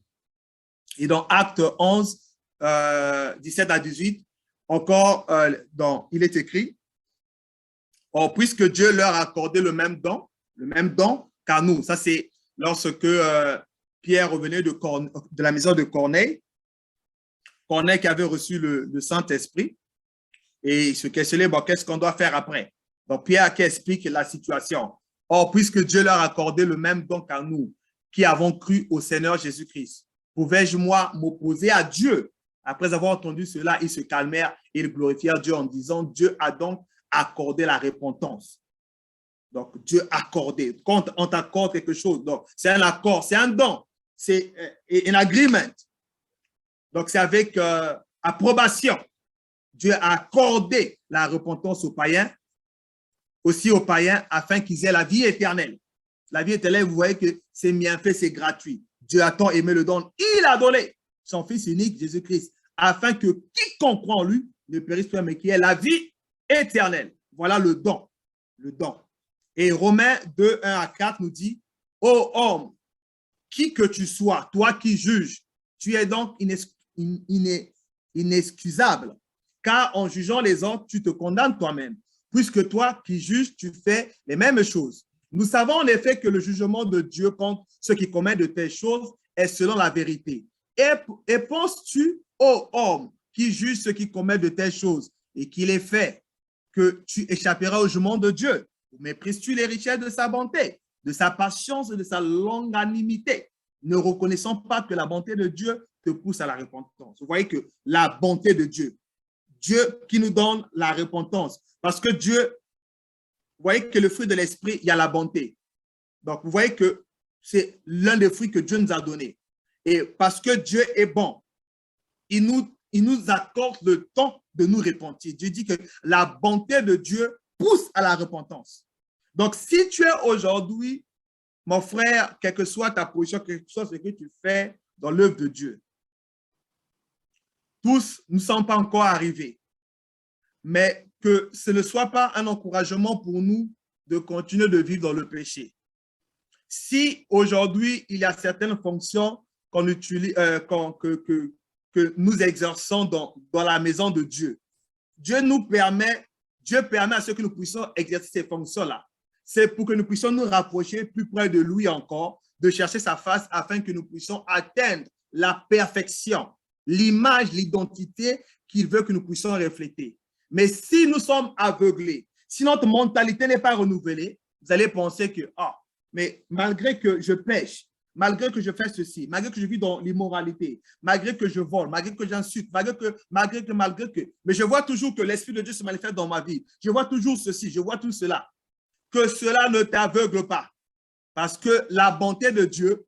Et dans Acte 11, 17 à 18, encore, il est écrit, « Or, puisque Dieu leur a accordé le même don qu'à nous. » Ça, c'est lorsque Pierre revenait de la maison de Corneille. Corneille qui avait reçu le Saint-Esprit et il se questionnait, bon, qu'est-ce qu'on doit faire après? Donc, Pierre qui explique la situation. « Or, puisque Dieu leur a accordé le même don qu'à nous, qui avons cru au Seigneur Jésus-Christ, pouvais-je, moi, m'opposer à Dieu? » Après avoir entendu cela, ils se calmèrent et ils glorifièrent Dieu en disant, Dieu a donc accordé la repentance. Donc, Dieu a accordé. Quand on t'accorde quelque chose, donc c'est un accord, c'est un don, c'est un agreement. Donc, c'est avec approbation. Dieu a accordé la repentance aux païens, aussi aux païens, afin qu'ils aient la vie éternelle. La vie éternelle, vous voyez que c'est bien fait, c'est gratuit. Dieu a tant aimé le don, il a donné son Fils unique, Jésus-Christ, afin que quiconque croit en lui ne périsse pas, mais qui ait la vie éternelle. Voilà le don. Le don. Et Romains 2, 1 à 4 nous dit, « Ô homme, qui que tu sois, toi qui juges, tu es donc inexcusable, car en jugeant les autres, tu te condamnes toi-même, puisque toi qui juges, tu fais les mêmes choses. Nous savons en effet que le jugement de Dieu contre ceux qui commettent de telles choses est selon la vérité. Et penses-tu, ô homme, qui juge ceux qui commettent de telles choses et qui les fait, que tu échapperas au jugement de Dieu? Ou méprises-tu les richesses de sa bonté, de sa patience et de sa longanimité, ne reconnaissant pas que la bonté de Dieu te pousse à la repentance? Vous voyez que la bonté de Dieu, Dieu qui nous donne la repentance, parce que Dieu, vous voyez que le fruit de l'esprit, il y a la bonté. Donc, vous voyez que c'est l'un des fruits que Dieu nous a donné. Et parce que Dieu est bon, il nous accorde le temps de nous repentir. Dieu dit que la bonté de Dieu pousse à la repentance. Donc, si tu es aujourd'hui, mon frère, quelle que soit ta position, quel que soit ce que tu fais dans l'œuvre de Dieu, tous ne sont pas encore arrivés, mais que ce ne soit pas un encouragement pour nous de continuer de vivre dans le péché. Si aujourd'hui, il y a certaines fonctions qu'on utilise, que nous exerçons dans la maison de Dieu, Dieu permet à ce que nous puissions exercer ces fonctions-là. C'est pour que nous puissions nous rapprocher plus près de lui encore, de chercher sa face afin que nous puissions atteindre la perfection, l'image, l'identité qu'il veut que nous puissions refléter. Mais si nous sommes aveuglés, si notre mentalité n'est pas renouvelée, vous allez penser que, mais malgré que je pêche, malgré que je fais ceci, malgré que je vis dans l'immoralité, malgré que je vole, malgré que j'insulte, malgré que, mais je vois toujours que l'Esprit de Dieu se manifeste dans ma vie. Je vois toujours ceci, je vois tout cela. Que cela ne t'aveugle pas. Parce que la bonté de Dieu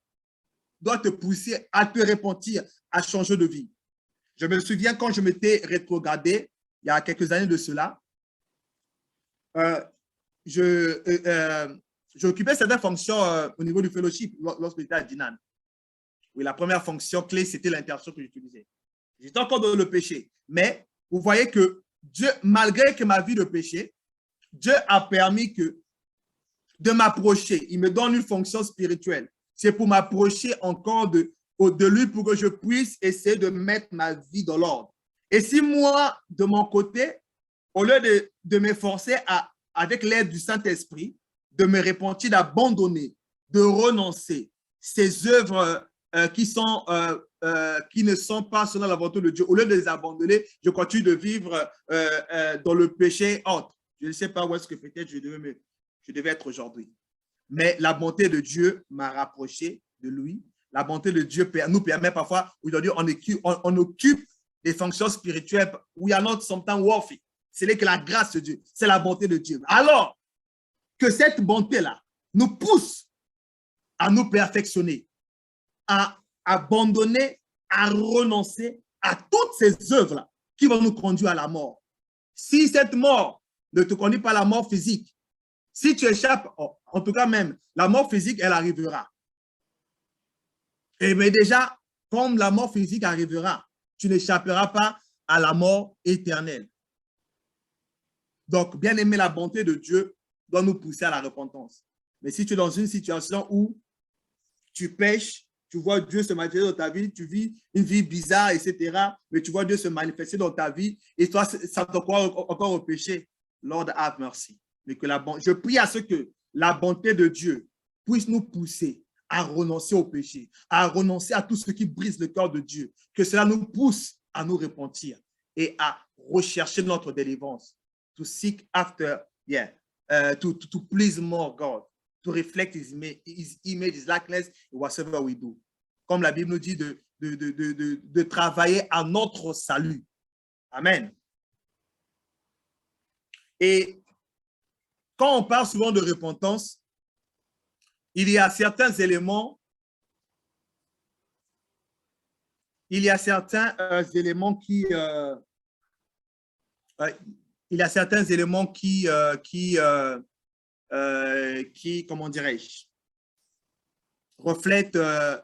doit te pousser à te repentir, à changer de vie. Je me souviens quand je m'étais rétrogradé, il y a quelques années de cela, j'occupais certaines fonctions au niveau du fellowship lorsque j'étais à Dinan. Oui, la première fonction clé, c'était l'intercession que j'utilisais. J'étais encore dans le péché. Mais vous voyez que Dieu, malgré que ma vie de péché, Dieu a permis de m'approcher. Il me donne une fonction spirituelle. C'est pour m'approcher encore de lui pour que je puisse essayer de mettre ma vie dans l'ordre. Et si moi, de mon côté, au lieu de m'efforcer avec l'aide du Saint-Esprit, de me repentir, d'abandonner, de renoncer ces œuvres qui ne sont pas selon la volonté de Dieu, au lieu de les abandonner, je continue de vivre dans le péché autre. Je ne sais pas où est-ce que peut-être je devais être aujourd'hui. Mais la bonté de Dieu m'a rapproché de lui. La bonté de Dieu nous permet parfois, aujourd'hui, on occupe les fonctions spirituelles, we are not sometimes worthy. Ce n'est que la grâce de Dieu, c'est la bonté de Dieu. Alors que cette bonté-là nous pousse à nous perfectionner, à abandonner, à renoncer à toutes ces œuvres-là qui vont nous conduire à la mort. Si cette mort ne te conduit pas à la mort physique, si tu échappes, en tout cas même, la mort physique, elle arrivera. Et mais déjà, comme la mort physique arrivera, tu n'échapperas pas à la mort éternelle. Donc, bien aimer, la bonté de Dieu doit nous pousser à la repentance. Mais si tu es dans une situation où tu pêches, tu vois Dieu se manifester dans ta vie, tu vis une vie bizarre, etc., mais tu vois Dieu se manifester dans ta vie et toi, ça t'encourage encore au péché. Lord, have mercy. Mais que je prie à ce que la bonté de Dieu puisse nous pousser à renoncer au péché, à renoncer à tout ce qui brise le cœur de Dieu, que cela nous pousse à nous repentir et à rechercher notre délivrance. To seek after, to please more God, to reflect his image, his likeness, in whatever we do. Comme la Bible nous dit de travailler à notre salut. Amen. Et quand on parle souvent de repentance, il y a certains éléments, qui comment dirais-je, reflètent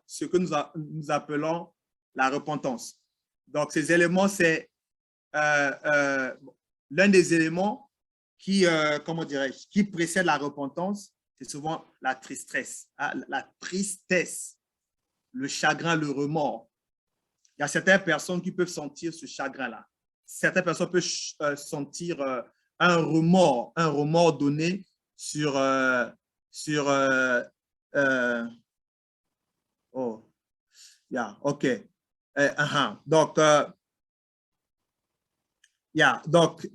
ce que nous appelons la repentance. Donc, ces éléments, c'est l'un des éléments qui, comment dirais-je, qui précède la repentance, c'est souvent la tristesse, la tristesse, le chagrin, le remords. Il y a certaines personnes qui peuvent sentir ce chagrin-là. Certaines personnes peuvent sentir un remords donné sur OK. Donc,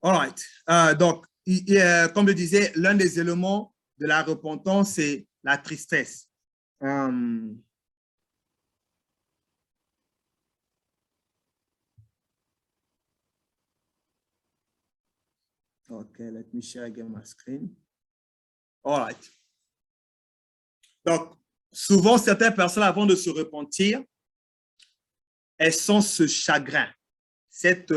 all right. Donc, comme je disais, l'un des éléments de la repentance, c'est la tristesse. Okay, let me share again my screen. All right. Donc, souvent, certaines personnes, avant de se repentir, elles sentent ce chagrin, cette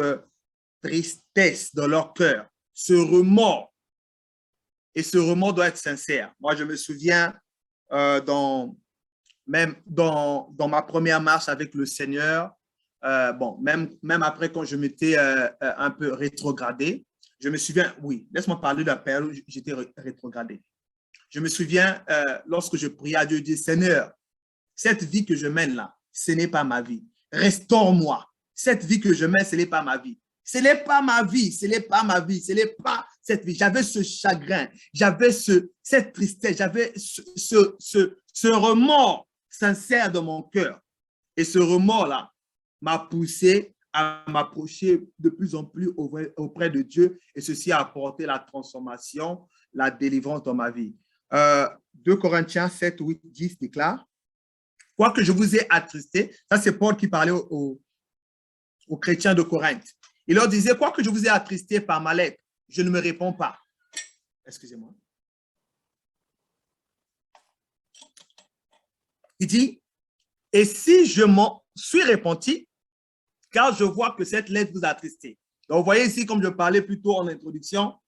tristesse dans leur cœur, ce remords. Et ce remords doit être sincère. Moi, je me souviens, même dans ma première marche avec le Seigneur, bon, même après quand je m'étais un peu rétrogradé, je me souviens, oui, laisse-moi parler de la période où j'étais rétrogradé. Je me souviens, lorsque je priais à Dieu, je dis, Seigneur, cette vie que je mène là, ce n'est pas ma vie. Restaure-moi. Cette vie que je mène, ce n'est pas ma vie. Ce n'est pas ma vie, ce n'est pas ma vie, ce n'est pas cette vie. J'avais ce chagrin, j'avais cette tristesse, j'avais ce remords sincère dans mon cœur. Et ce remords-là m'a poussé à m'approcher de plus en plus auprès de Dieu, et ceci a apporté la transformation, la délivrance dans ma vie. 2 Corinthiens 7, 8, 10 déclare, « Quoique je vous ai attristé », ça c'est Paul qui parlait aux chrétiens de Corinthe. Il leur disait, « Quoique je vous ai attristé par ma lettre, je ne me réponds pas. » Excusez-moi. Il dit, « Et si je m'en suis repenti, car je vois que cette lettre vous a attristé. » Donc, vous voyez ici, comme je parlais plus tôt en introduction,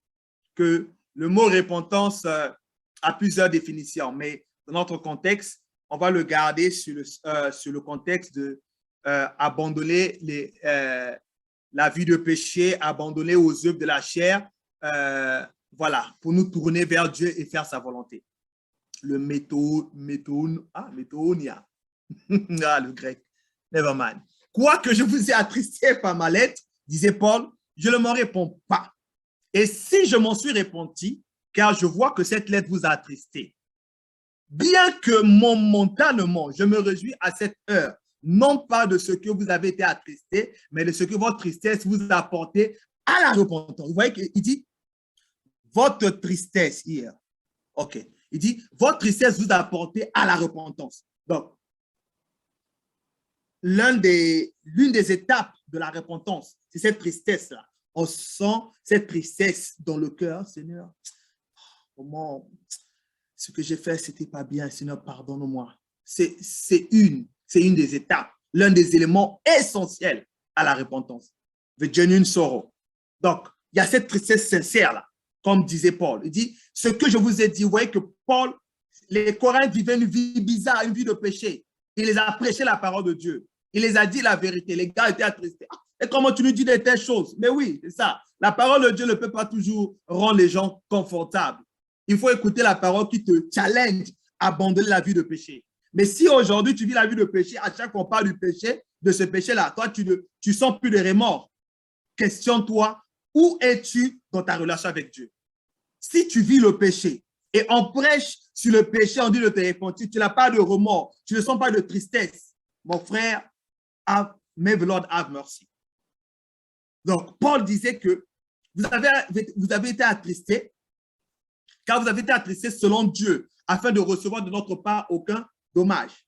que le mot repentance a plusieurs définitions, mais dans notre contexte, on va le garder sur le contexte de abandonner la vie de péché, abandonner aux œuvres de la chair, voilà, pour nous tourner vers Dieu et faire sa volonté. Le méthonia, le grec, never mind. Quoique je vous ai attristé par ma lettre, disait Paul, je ne m'en réponds pas. Et si je m'en suis repenti, car je vois que cette lettre vous a attristé, bien que momentanément, je me réjouis à cette heure, non pas de ce que vous avez été attristé, mais de ce que votre tristesse vous a apporté à la repentance. Vous voyez qu'il dit, votre tristesse hier. OK. Il dit, votre tristesse vous a porté à la repentance. Donc, l'une des étapes de la repentance, c'est cette tristesse-là. On sent cette tristesse dans le cœur. Seigneur, comment ce que j'ai fait, ce n'était pas bien. Seigneur, pardonne-moi. C'est une des étapes, l'un des éléments essentiels à la repentance. The genuine sorrow. Donc, il y a cette tristesse sincère-là, comme disait Paul. Il dit, ce que je vous ai dit, vous voyez que Paul, les Corinthiens vivaient une vie bizarre, une vie de péché. Il les a prêché la parole de Dieu. Il les a dit la vérité. Les gars étaient attristés. Et comment tu nous dis de telles choses? Mais oui, c'est ça. La parole de Dieu ne peut pas toujours rendre les gens confortables. Il faut écouter la parole qui te challenge à abandonner la vie de péché. Mais si aujourd'hui tu vis la vie de péché, à chaque fois qu'on parle du péché, de ce péché-là, toi, tu sens plus de remords. Questionne-toi, où es-tu dans ta relation avec Dieu? Si tu vis le péché et on prêche sur le péché, on dit de te repentir, tu n'as pas de remords, tu ne sens pas de tristesse, mon frère, may the Lord have mercy. Donc, Paul disait que vous avez été attristés, car vous avez été attristés selon Dieu, afin de recevoir de notre part aucun dommage.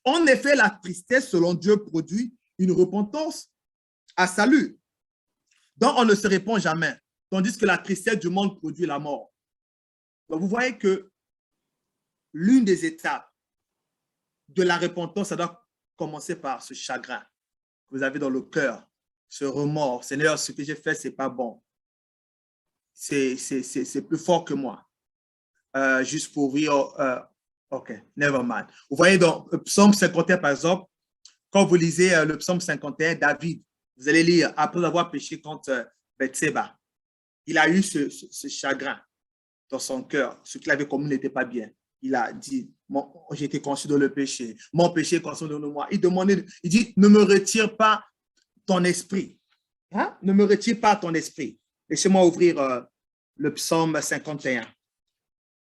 En effet, la tristesse selon Dieu produit une repentance à salut, dont on ne se répand jamais, tandis que la tristesse du monde produit la mort. Donc, vous voyez que l'une des étapes de la repentance, ça doit commencer par ce chagrin que vous avez dans le cœur, ce remords. Seigneur, ce que j'ai fait, ce n'est pas bon. C'est plus fort que moi. Juste pour dire, OK, never mind. Vous voyez dans le psaume 51, par exemple, quand vous lisez le psaume 51, David, vous allez lire, après avoir péché contre Bathsheba, il a eu ce chagrin dans son cœur. Ce qu'il avait commis n'était pas bien. Il a dit, j'ai été conçu dans le péché. Mon péché est conçu dans moi. Il dit, ne me retire pas ton esprit. Hein? Ne me retire pas ton esprit. Laissez-moi ouvrir le psaume 51.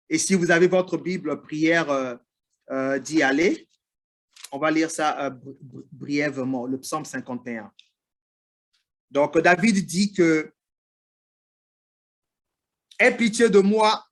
Et si vous avez votre Bible, prière d'y aller, on va lire ça brièvement, le psaume 51. Donc, David dit que « Aie pitié de moi,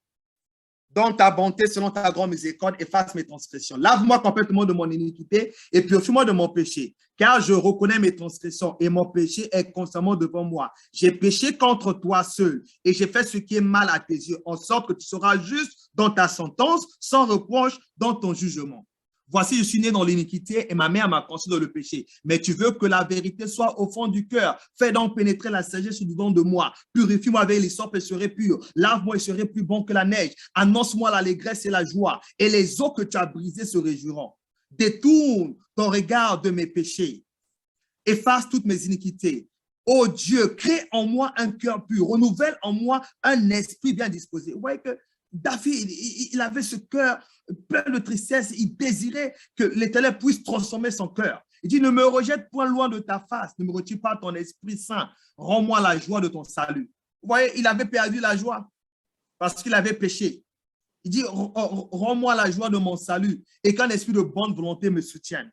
dans ta bonté, selon ta grande miséricorde, efface mes transgressions. Lave-moi complètement de mon iniquité et purifie-moi de mon péché, car je reconnais mes transgressions et mon péché est constamment devant moi. J'ai péché contre toi seul et j'ai fait ce qui est mal à tes yeux, en sorte que tu seras juste dans ta sentence, sans reproche dans ton jugement. Voici, je suis né dans l'iniquité et ma mère m'a conçu dans le péché. Mais tu veux que la vérité soit au fond du cœur. Fais donc pénétrer la sagesse au-dedans de moi. Purifie-moi avec l'hysope et serai pur. Lave-moi et serai plus bon que la neige. Annonce-moi l'allégresse et la joie. Et les eaux que tu as brisées se réjouiront. Détourne ton regard de mes péchés. Efface toutes mes iniquités. Ô Dieu, crée en moi un cœur pur. Renouvelle en moi un esprit bien disposé. Vous voyez que David, il avait ce cœur plein de tristesse. Il désirait que l'Éternel puisse transformer son cœur. Il dit, ne me rejette point loin de ta face. Ne me retire pas ton Esprit Saint. Rends-moi la joie de ton salut. Vous voyez, il avait perdu la joie parce qu'il avait péché. Il dit, rends-moi la joie de mon salut et qu'un esprit de bonne volonté me soutienne.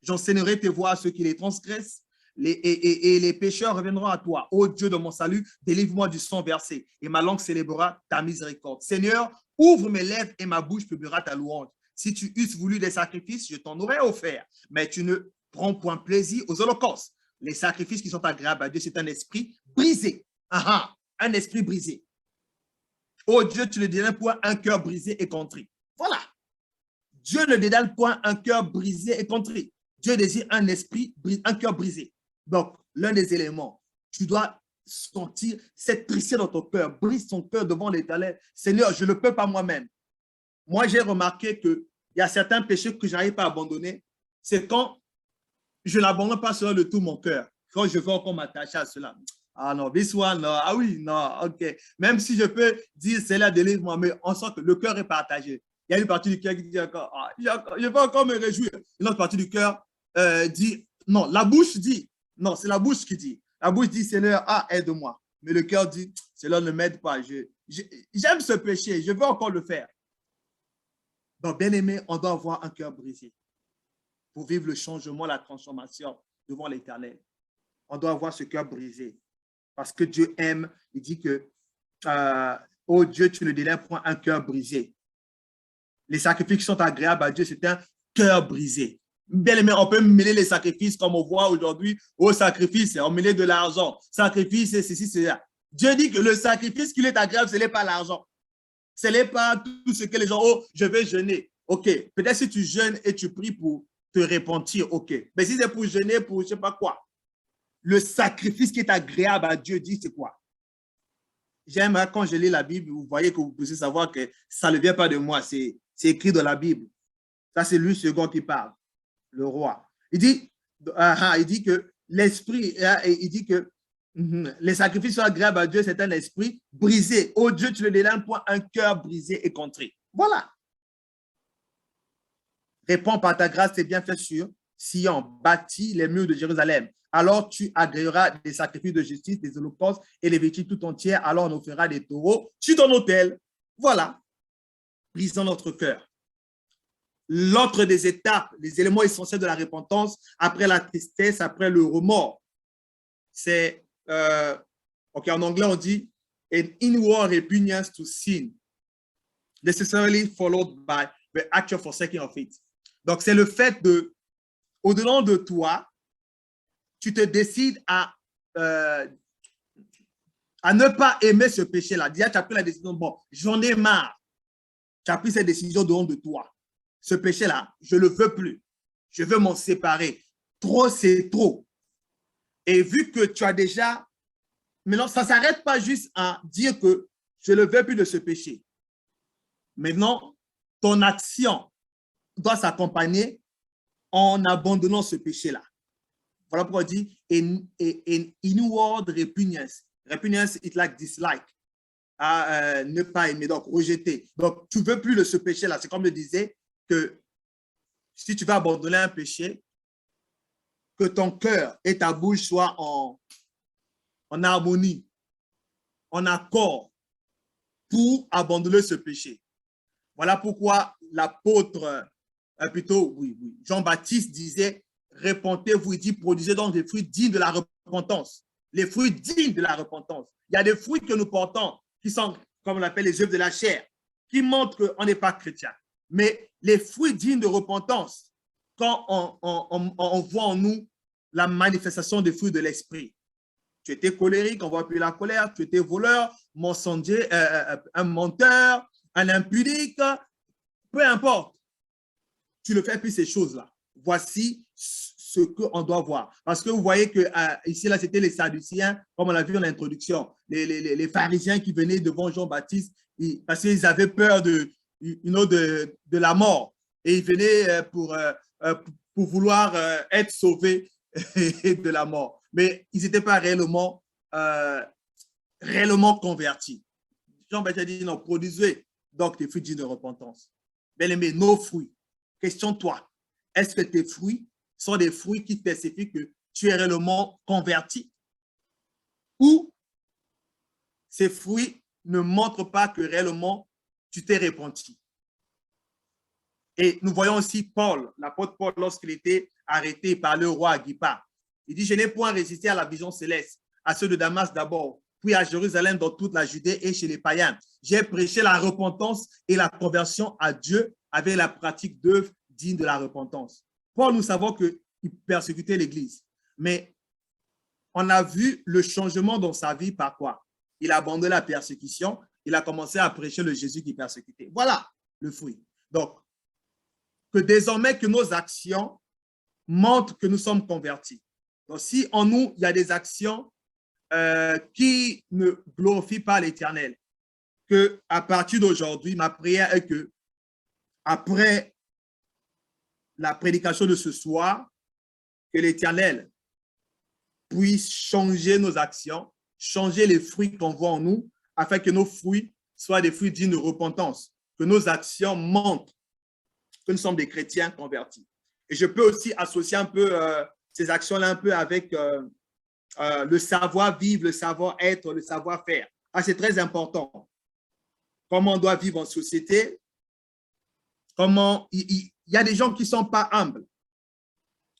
J'enseignerai tes voies à ceux qui les transgressent. Et les pécheurs reviendront à toi. Ô Dieu de mon salut, délivre-moi du sang versé et ma langue célébrera ta miséricorde. Seigneur, ouvre mes lèvres et ma bouche publiera ta louange. Si tu eusses voulu des sacrifices, je t'en aurais offert, mais tu ne prends point plaisir aux holocaustes. Les sacrifices qui sont agréables à Dieu, c'est un esprit brisé. Un esprit brisé. Ô Dieu, tu ne dédaignes point un cœur brisé et contrit. Voilà. Dieu ne dédaigne point un cœur brisé et contrit. Dieu désire un esprit, un cœur brisé. Donc, l'un des éléments, tu dois sentir cette tristesse dans ton cœur. Brise ton cœur devant l'Éternel. Seigneur, je ne le peux pas moi-même. Moi, j'ai remarqué qu'il y a certains péchés que je n'arrive pas à abandonner. C'est quand je n'abandonne pas cela de tout mon cœur. Quand je veux encore m'attacher à cela. Ah non, this one, non. Ah oui, non, ok. Même si je peux dire, Seigneur, délivre-moi, mais on sent que le cœur est partagé. Il y a une partie du cœur qui dit encore, je vais encore me réjouir. Une autre partie du cœur dit, non, la bouche dit, non, c'est la bouche qui dit. La bouche dit, Seigneur, aide-moi. Mais le cœur dit, cela ne m'aide pas. J'aime ce péché, je veux encore le faire. Donc, bien aimé, on doit avoir un cœur brisé pour vivre le changement, la transformation devant l'Éternel. On doit avoir ce cœur brisé parce que Dieu aime. Il dit que oh Dieu, tu ne délèves point un cœur brisé. Les sacrifices qui sont agréables à Dieu, c'est un cœur brisé. Bien aimé, on peut mêler les sacrifices comme on voit aujourd'hui au sacrifice, on mêle de l'argent. Sacrifice, c'est ceci, c'est ça. Dieu dit que le sacrifice qui est agréable, ce n'est pas l'argent. Ce n'est pas tout ce que les gens, oh, je vais jeûner. OK, peut-être si tu jeûnes et tu pries pour te repentir, OK. Mais si c'est pour jeûner, pour je ne sais pas quoi, le sacrifice qui est agréable à Dieu dit c'est quoi? J'aime quand je lis la Bible, vous voyez que vous pouvez savoir que ça ne vient pas de moi, c'est écrit dans la Bible. Ça, c'est lui second qui parle, le roi. Il dit que l'esprit, il dit que les sacrifices sont agréables à Dieu, c'est un esprit brisé. Oh Dieu, tu ne délèves point un cœur brisé et contré. Voilà. Réponds par ta grâce, tes bienfaits sur Sion, bâtis les murs de Jérusalem. Alors tu agréeras des sacrifices de justice, des holocaustes et les victimes tout entières. Alors on offrira des taureaux sur ton autel. Voilà. Brisons notre cœur. L'autre des étapes, les éléments essentiels de la repentance, après la tristesse, après le remords, c'est, ok, en anglais on dit, an inward repugnance to sin, necessarily followed by the actual forsaking of it. Donc, c'est le fait de, au-delà de toi, tu te décides à ne pas aimer ce péché-là. Déjà, tu as pris la décision, bon, j'en ai marre. Tu as pris cette décision au-delà de toi. Ce péché-là, je ne le veux plus. Je veux m'en séparer. Trop, c'est trop. Et vu que tu as déjà... Maintenant, ça ne s'arrête pas juste à dire que je ne veux plus de ce péché. Maintenant, ton action doit s'accompagner en abandonnant ce péché-là. Voilà pourquoi on dit an inward repugnance. Repugnance, it's like dislike. Ne pas aimer, donc rejeter. Donc, tu ne veux plus de ce péché-là. C'est comme je disais, que si tu veux abandonner un péché, que ton cœur et ta bouche soient en harmonie, en accord pour abandonner ce péché. Voilà pourquoi l'apôtre, Jean-Baptiste disait, repentez-vous, il dit, produisez donc des fruits dignes de la repentance. Les fruits dignes de la repentance. Il y a des fruits que nous portons qui sont, comme on appelle les œuvres de la chair, qui montrent qu'on n'est pas chrétien. Mais les fruits dignes de repentance, quand on voit en nous la manifestation des fruits de l'esprit. Tu étais colérique, on voit plus la colère. Tu étais voleur, mensonger, un menteur, un impudique, peu importe. Tu ne fais plus ces choses-là. Voici ce qu'on doit voir. Parce que vous voyez que ici, là, c'était les Sadduciens, comme on l'a vu dans l'introduction, les pharisiens qui venaient devant Jean-Baptiste parce qu'ils avaient peur de la mort. Et ils venaient pour vouloir être sauvés de la mort. Mais ils n'étaient pas réellement convertis. Jean-Baptiste dit non, produisez donc des fruits dignes de repentance. Bien aimé, nos fruits. Questionne-toi, est-ce que tes fruits sont des fruits qui testifient que tu es réellement converti? Ou ces fruits ne montrent pas que réellement tu t'es repenti? Et nous voyons aussi Paul, l'apôtre Paul, lorsqu'il était arrêté par le roi Agrippa. Il dit, je n'ai point résisté à la vision céleste, à ceux de Damas d'abord, puis à Jérusalem, dans toute la Judée et chez les païens. J'ai prêché la repentance et la conversion à Dieu avec la pratique d'œuvres dignes de la repentance. Paul, nous savons qu'il persécutait l'Église, mais on a vu le changement dans sa vie par quoi? Il a abandonné la persécution, il a commencé à prêcher le Jésus qui persécutait. Voilà le fruit. Donc, que désormais que nos actions montrent que nous sommes convertis. Donc, si en nous, il y a des actions qui ne glorifient pas l'Éternel, qu'à partir d'aujourd'hui, ma prière est que, après la prédication de ce soir, que l'Éternel puisse changer nos actions, changer les fruits qu'on voit en nous, afin que nos fruits soient des fruits dignes de repentance, que nos actions montrent que nous sommes des chrétiens convertis. Et je peux aussi associer un peu ces actions-là un peu avec le savoir-vivre, le savoir-être, le savoir-faire. Ah, c'est très important. Comment on doit vivre en société. Comment il y a des gens qui ne sont pas humbles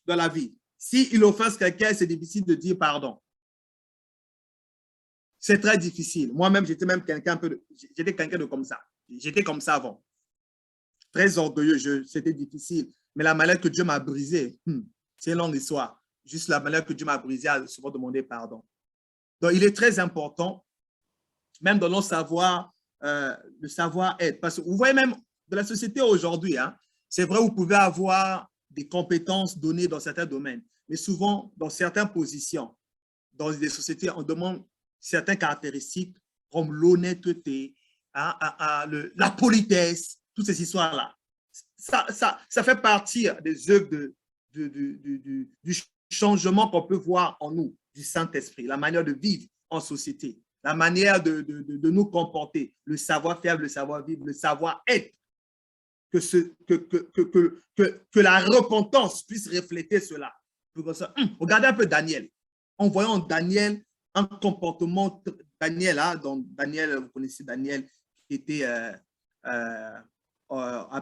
dans la vie. S'ils offensent quelqu'un, c'est difficile de dire pardon. c'est très difficile. Moi-même, j'étais même quelqu'un de comme ça. J'étais comme ça avant. Très orgueilleux, c'était difficile. Mais la manière que Dieu m'a brisé, c'est une longue histoire. Juste la manière que Dieu m'a brisé à souvent demander pardon. Donc, il est très important, même dans nos savoirs, le savoir-être. Parce que vous voyez même de la société aujourd'hui, hein, c'est vrai, vous pouvez avoir des compétences données dans certains domaines, mais souvent, dans certaines positions, dans des sociétés, on demande certaines caractéristiques comme l'honnêteté, hein, la politesse, toutes ces histoires-là. Ça fait partie des œuvres du changement qu'on peut voir en nous, du Saint-Esprit, la manière de vivre en société, la manière de nous comporter, le savoir-faire, le savoir-vivre, le savoir-être, que la repentance puisse refléter cela. Regardez un peu Daniel. En voyant Daniel, un comportement, Daniel, hein, dans Daniel, vous connaissez Daniel, qui était à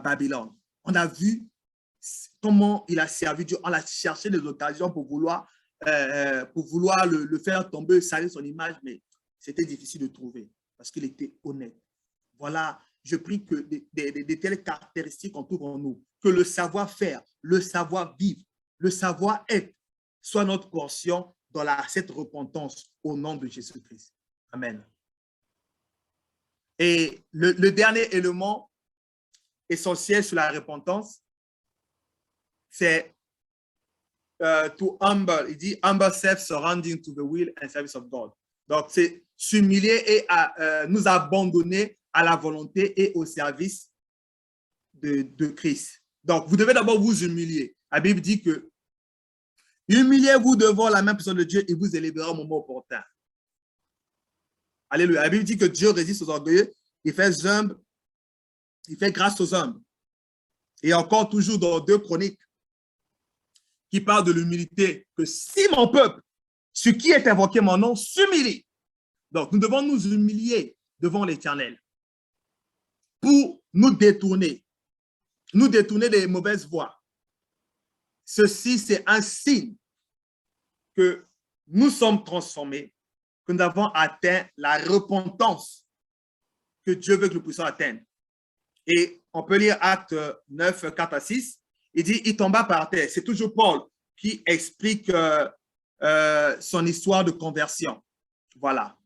Babylone. On a vu comment il a servi Dieu. On a cherché des occasions pour vouloir le faire tomber, salir son image, mais c'était difficile de trouver parce qu'il était honnête. Voilà, je prie que des telles caractéristiques on trouve en nous, que le savoir-faire, le savoir-vivre, le savoir-être soit notre portion dans cette repentance au nom de Jésus-Christ. Amen. Et le dernier élément essentiel sur la repentance, c'est to humble. Il dit humble self surrendering to the will and service of God. Donc, c'est s'humilier et nous abandonner à la volonté et au service de Christ. Donc, vous devez d'abord vous humilier. La Bible dit que humiliez-vous devant la main puissante de Dieu et vous élèvera au moment opportun. Alléluia. La Bible dit que Dieu résiste aux orgueilleux, il fait grâce aux humbles. Et encore toujours dans 2 Chroniques, qui parle de l'humilité, que si mon peuple, ce qui est invoqué mon nom, s'humilie. Donc, nous devons nous humilier devant l'Éternel pour nous détourner des mauvaises voies. Ceci, c'est un signe que nous sommes transformés, que nous avons atteint la repentance que Dieu veut que nous puissions atteindre. Et on peut lire Actes 9, 4 à 6. Il dit, il tomba par terre. C'est toujours Paul qui explique son histoire de conversion. Voilà.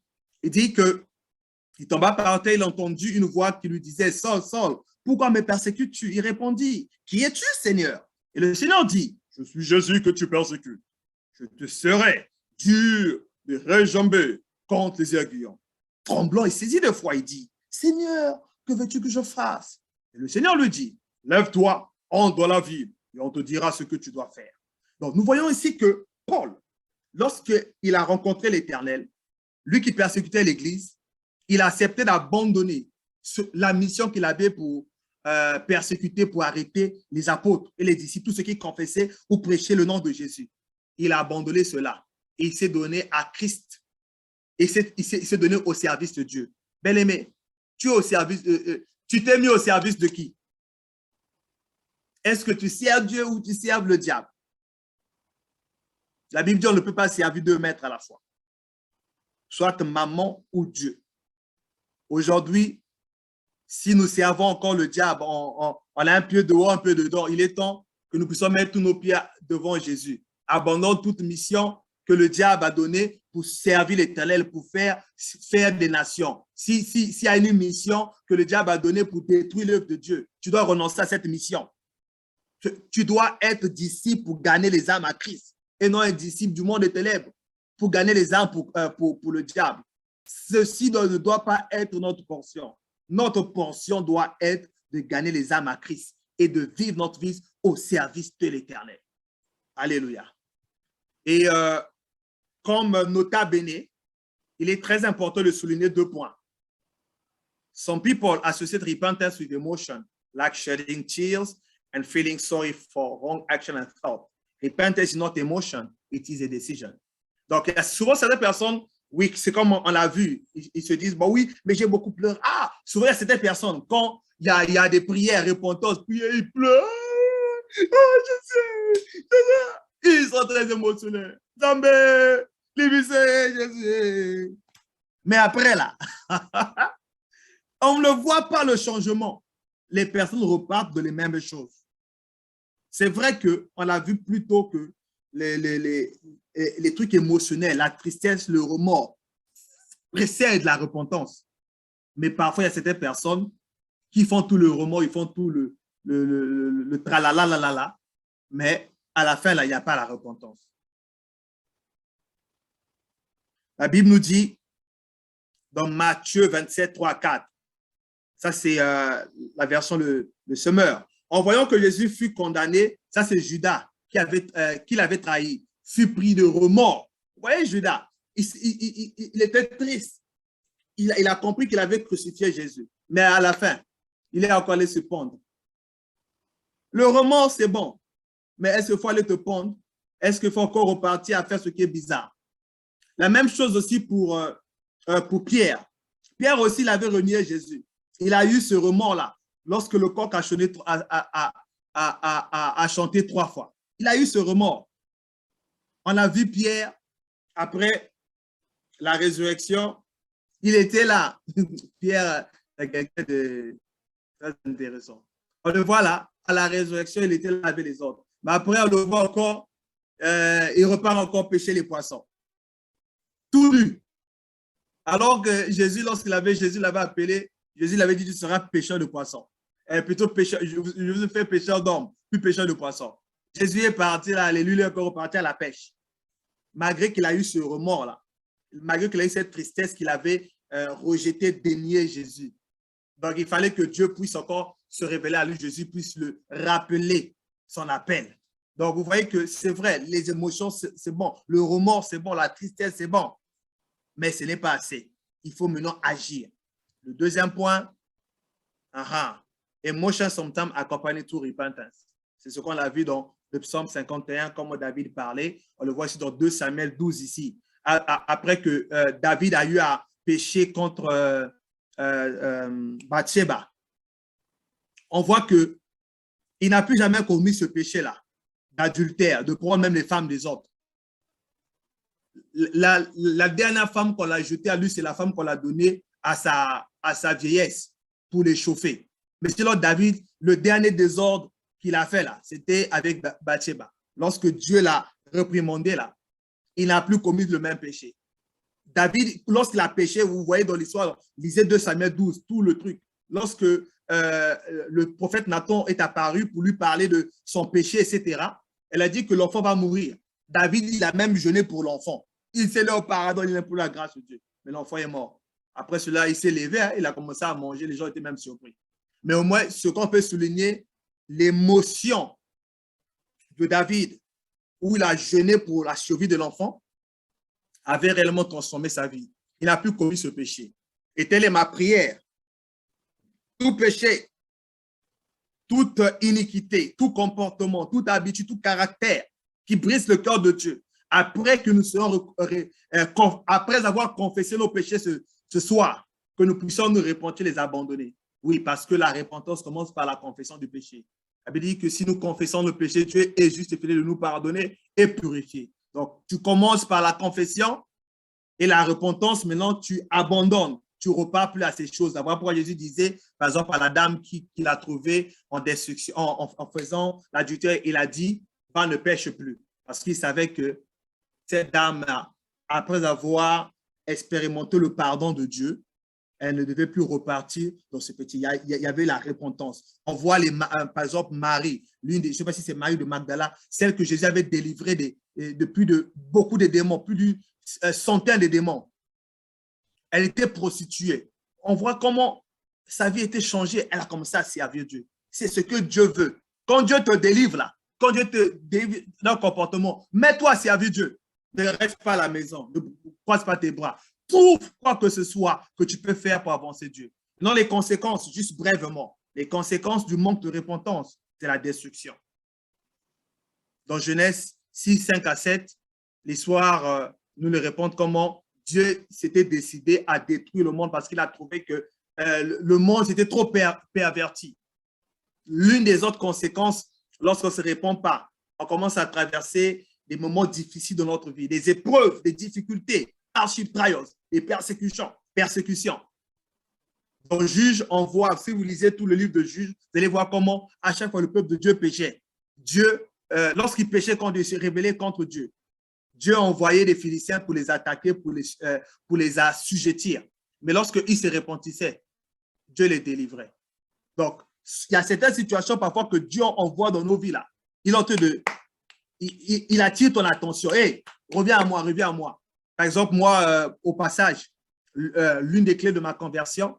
Il dit qu'il tomba par terre, il a entendu une voix qui lui disait, Saul, Saul, pourquoi me persécutes-tu? Il répondit, qui es-tu, Seigneur? Et le Seigneur dit, je suis Jésus que tu persécutes. Je te serai dur de réjamber contre les aiguillons. Tremblant et saisi de foi, il dit, Seigneur, que veux-tu que je fasse? Et le Seigneur lui dit, lève-toi, entre dans la ville et on te dira ce que tu dois faire. Donc, nous voyons ici que Paul, lorsqu'il a rencontré l'Éternel, lui qui persécutait l'Église, il a accepté d'abandonner la mission qu'il avait pour persécuter, pour arrêter les apôtres et les disciples, tous ceux qui confessaient ou prêchaient le nom de Jésus. Il a abandonné cela et il s'est donné à Christ. Et il s'est donné au service de Dieu. Bien-aimé, tu t'es mis au service de qui? Est-ce que tu sers Dieu ou tu sers le diable? La Bible dit qu'on ne peut pas servir 2 maîtres à la fois. Soit maman ou Dieu. Aujourd'hui, si nous servons encore le diable, on a un pied dehors, un pied dedans, il est temps que nous puissions mettre tous nos pieds devant Jésus. Abandonne toute mission que le diable a donnée pour servir l'Éternel, pour faire des nations. S'il y a une mission que le diable a donnée pour détruire l'œuvre de Dieu, tu dois renoncer à cette mission. Tu dois être disciple pour gagner les âmes à Christ et non un disciple du monde des ténèbres pour gagner les âmes pour le diable. Ceci ne doit pas être notre portion. Notre portion doit être de gagner les âmes à Christ et de vivre notre vie au service de l'Éternel. Alléluia. Et comme nota bene, il est très important de souligner 2 points. Some people associate repentance with emotion, like shedding tears and feeling sorry for wrong action and thought. Repentance is not emotion, it is a decision. Donc, il y a souvent certaines personnes, oui, c'est comme on l'a vu, ils se disent, bon oui, mais j'ai beaucoup pleuré. Ah, souvent il y a certaines personnes, quand il y a des prières repentantes, puis ils pleurent. Ah, je sais. Ils sont très émotionnels. Zambé, libissez, Jésus. Mais après, là, on ne voit pas le changement. Les personnes repartent de les mêmes choses. C'est vrai qu'on a vu plus tôt que les trucs émotionnels, la tristesse, le remords, précèdent la repentance. Mais parfois, il y a certaines personnes qui font tout le remords, ils font tout le tralala, mais à la fin, là, il n'y a pas la repentance. La Bible nous dit, dans Matthieu 27, 3, 4, ça c'est la version le semeur. En voyant que Jésus fut condamné, ça c'est Judas qui l'avait trahi, fut pris de remords. Vous voyez Judas, il était triste. Il a compris qu'il avait crucifié Jésus. Mais à la fin, il est encore allé se pendre. Le remords, c'est bon. Mais est-ce qu'il faut aller te pendre? Est-ce qu'il faut encore repartir à faire ce qui est bizarre? La même chose aussi pour Pierre. Pierre aussi, il avait renié Jésus. Il a eu ce remords-là lorsque le coq a chanté 3 fois. Il a eu ce remords. On a vu Pierre, après la résurrection, il était là. Pierre, c'est quelqu'un de très intéressant. On le voit là, à la résurrection, il était là avec les autres. Mais après, on le voit encore, il repart encore pêcher les poissons. Tout nu. Alors que Jésus, Jésus l'avait appelé, Jésus l'avait dit, tu seras pêcheur de poissons. Plutôt pêcheur, je vous fais pêcheur d'hommes, puis pêcheur de poissons. Jésus est parti là, alléluia, il est encore reparti à la pêche. Malgré qu'il a eu ce remords-là, malgré qu'il a eu cette tristesse qu'il avait rejeté, dénié Jésus. Donc, il fallait que Dieu puisse encore se révéler à lui, Jésus puisse le rappeler son appel. Donc, vous voyez que c'est vrai, les émotions, c'est bon. Le remords, c'est bon. La tristesse, c'est bon. Mais ce n'est pas assez. Il faut maintenant agir. Le deuxième point, emotions sometimes accompany to repentance. C'est ce qu'on a vu dans le psaume 51, comme David parlait. On le voit aussi dans 2 Samuel 12 ici. Après que David a eu à pécher contre Bathsheba. On voit qu'il n'a plus jamais commis ce péché-là, d'adultère, de prendre même les femmes des autres. La dernière femme qu'on a jetée à lui, c'est la femme qu'on a donnée à sa vieillesse pour l'échauffer. Mais sinon, David, le dernier désordre qu'il a fait là, c'était avec Bathsheba. Lorsque Dieu l'a réprimandé là, il n'a plus commis le même péché. David, lorsqu'il a péché, vous voyez dans l'histoire, lisez 2 Samuel 12, tout le truc. Lorsque le prophète Nathan est apparu pour lui parler de son péché, etc., elle a dit que l'enfant va mourir. David, il a même jeûné pour l'enfant. Il s'est levé au pardon, il est pour la grâce de Dieu. Mais l'enfant est mort. Après cela, il s'est levé, il a commencé à manger, les gens étaient même surpris. Mais au moins, ce qu'on peut souligner, l'émotion de David, où il a jeûné pour la survie de l'enfant, avait réellement transformé sa vie. Il n'a plus commis ce péché. Et telle est ma prière. Tout péché, toute iniquité, tout comportement, toute habitude, tout caractère qui brise le cœur de Dieu, après que nous serons, après avoir confessé nos péchés ce soir, que nous puissions nous repentir, les abandonner. Oui, parce que la repentance commence par la confession du péché. Ça veut dire que si nous confessons le péché, Dieu est juste et fidèle de nous pardonner et purifier. Donc, tu commences par la confession et la repentance, maintenant, tu abandonnes. Tu ne repars plus à ces choses. Voilà pourquoi Jésus disait, par exemple, à la dame qu'il a trouvée en destruction, en faisant l'adultère, il a dit, va, ne pêche plus. Parce qu'il savait que cette dame, après avoir expérimenté le pardon de Dieu, elle ne devait plus repartir dans ce petit. Il y avait la repentance. On voit, par exemple, Marie, je ne sais pas si c'est Marie de Magdala, celle que Jésus avait délivrée de beaucoup de démons, plus d'une centaine de démons. Elle était prostituée. On voit comment sa vie était changée. Elle a commencé à servir Dieu. C'est ce que Dieu veut. Quand Dieu te délivre là, quand Dieu te délivre d'un comportement, mets-toi à servir Dieu. Ne reste pas à la maison. Ne croise pas tes bras. Trouve quoi que ce soit que tu peux faire pour avancer Dieu. Non, les conséquences, juste brièvement, les conséquences du manque de repentance, c'est la destruction. Dans Genèse 6, 5 à 7, l'histoire nous le répond comment Dieu s'était décidé à détruire le monde parce qu'il a trouvé que le monde était trop perverti. L'une des autres conséquences, lorsqu'on ne se répond pas, on commence à traverser des moments difficiles dans notre vie, des épreuves, des difficultés, hardship trials. et persécutions. Donc, Juge, on voit, si vous lisez tout le livre de Juge, vous allez voir comment à chaque fois le peuple de Dieu péchait. Dieu, lorsqu'il péchait, quand Dieu se rébellait contre Dieu, Dieu envoyait des Philistins pour les attaquer, pour les assujettir. Mais lorsqu'ils se repentissaient, Dieu les délivrait. Donc, il y a certaines situations parfois que Dieu envoie dans nos vies là. Il attire ton attention. Hey, reviens à moi, reviens à moi. Par exemple, moi, au passage, l'une des clés de ma conversion,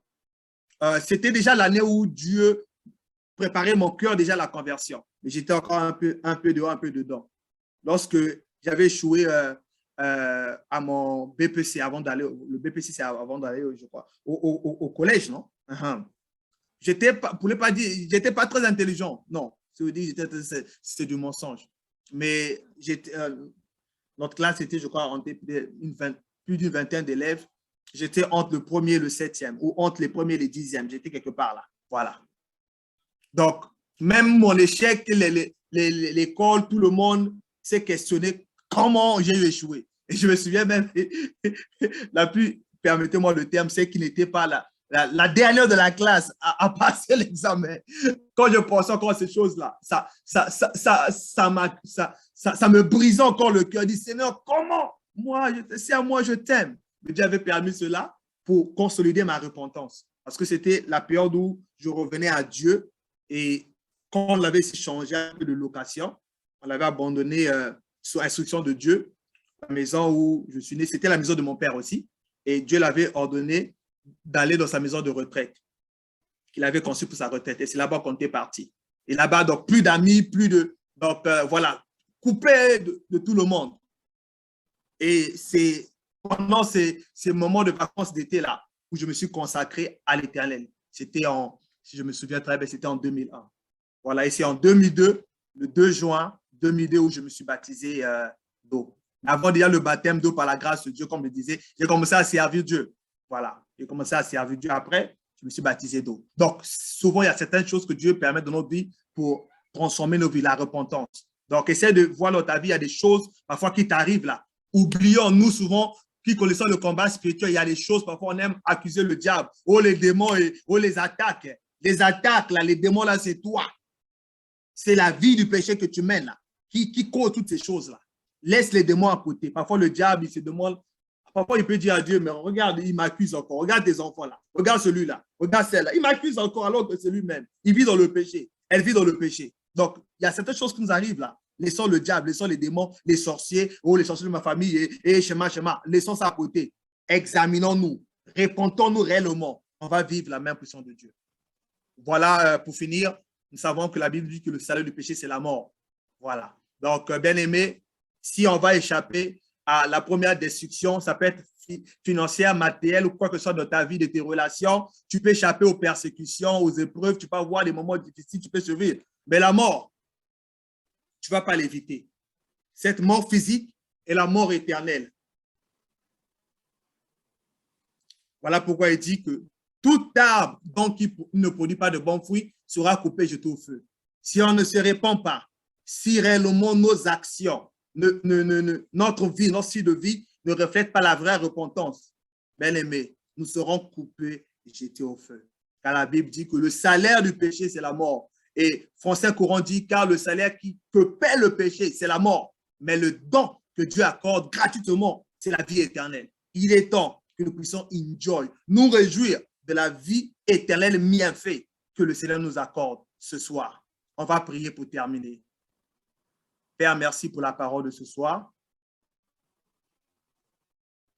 c'était déjà l'année où Dieu préparait mon cœur déjà à la conversion. Mais j'étais encore un peu dehors, un peu dedans. Lorsque j'avais échoué à mon BPC avant d'aller, le BPC c'est avant d'aller, je crois, au collège, non? J'étais pas très intelligent, non. C'est du mensonge. Mais notre classe était, je crois, plus d'une vingtaine d'élèves. J'étais entre le premier et le 7e, ou entre les premiers et les 10e. J'étais quelque part là. Voilà. Donc, même mon échec, l'école, tout le monde s'est questionné comment j'ai échoué. Et je me souviens même, permettez-moi le terme, c'est qu'il n'était pas la dernière de la classe à passer l'examen. Quand je pense encore à ces choses-là, ça me brisait encore le cœur. Je dis, Seigneur, comment? C'est à moi, je t'aime. Mais Dieu avait permis cela pour consolider ma repentance. Parce que c'était la période où je revenais à Dieu et quand on avait changé un peu de location, on l'avait abandonné sous instruction de Dieu. La maison où je suis né, c'était la maison de mon père aussi. Et Dieu l'avait ordonné d'aller dans sa maison de retraite qu'il avait conçue pour sa retraite. Et c'est là-bas qu'on était parti. Et là-bas, donc, plus d'amis, donc, voilà, coupé de tout le monde. Et c'est pendant ces moments de vacances d'été-là où je me suis consacré à l'Éternel. C'était si je me souviens très bien, c'était en 2001. Voilà, et c'est en 2002, le 2 juin 2002, où je me suis baptisé d'eau. Avant déjà le baptême d'eau par la grâce de Dieu, comme je disais, j'ai commencé à servir Dieu. Voilà, j'ai commencé à servir Dieu. Après, je me suis baptisé d'eau. Donc, souvent, il y a certaines choses que Dieu permet dans notre vie pour transformer nos vies, la repentance. Donc, essaie de voir dans ta vie, il y a des choses parfois qui t'arrivent là. Oublions, nous, souvent, qui connaissons le combat spirituel, il y a des choses, parfois, on aime accuser le diable. Oh, les démons, les attaques. Les attaques, là, les démons, là, c'est toi. C'est la vie du péché que tu mènes, là, qui cause toutes ces choses-là. Laisse les démons à côté. Parfois, le diable, il se demande, parfois, il peut dire à Dieu, mais regarde, il m'accuse encore. Regarde tes enfants là. Regarde celui-là. Regarde celle-là. Il m'accuse encore alors que c'est lui-même. Il vit dans le péché. Elle vit dans le péché. Donc, il y a certaines choses qui nous arrivent là. Laissons le diable, laissons les démons, les sorciers, les sorciers de ma famille, et schéma. Laissons ça à côté. Examinons-nous. Répentons-nous réellement. On va vivre la même puissance de Dieu. Voilà, pour finir, nous savons que la Bible dit que le salaire du péché, c'est la mort. Voilà. Donc, bien aimé, si on va échapper à la première destruction, ça peut être financière, matérielle ou quoi que ce soit dans ta vie, de tes relations, tu peux échapper aux persécutions, aux épreuves, tu peux avoir des moments difficiles, tu peux survivre. Mais la mort, tu ne vas pas l'éviter. Cette mort physique est la mort éternelle. Voilà pourquoi il dit que tout arbre donc qui ne produit pas de bons fruits sera coupé et jeté au feu. Si on ne se répand pas, si réellement nos actions, notre vie, notre style de vie ne reflète pas la vraie repentance, bien aimé, nous serons coupés et jetés au feu. Car la Bible dit que le salaire du péché, c'est la mort. Et Français courant dit, car le salaire que paie le péché, c'est la mort. Mais le don que Dieu accorde gratuitement, c'est la vie éternelle. Il est temps que nous puissions enjoy, nous réjouir de la vie éternelle bienfaite que le Seigneur nous accorde ce soir. On va prier pour terminer. Père, merci pour la parole de ce soir.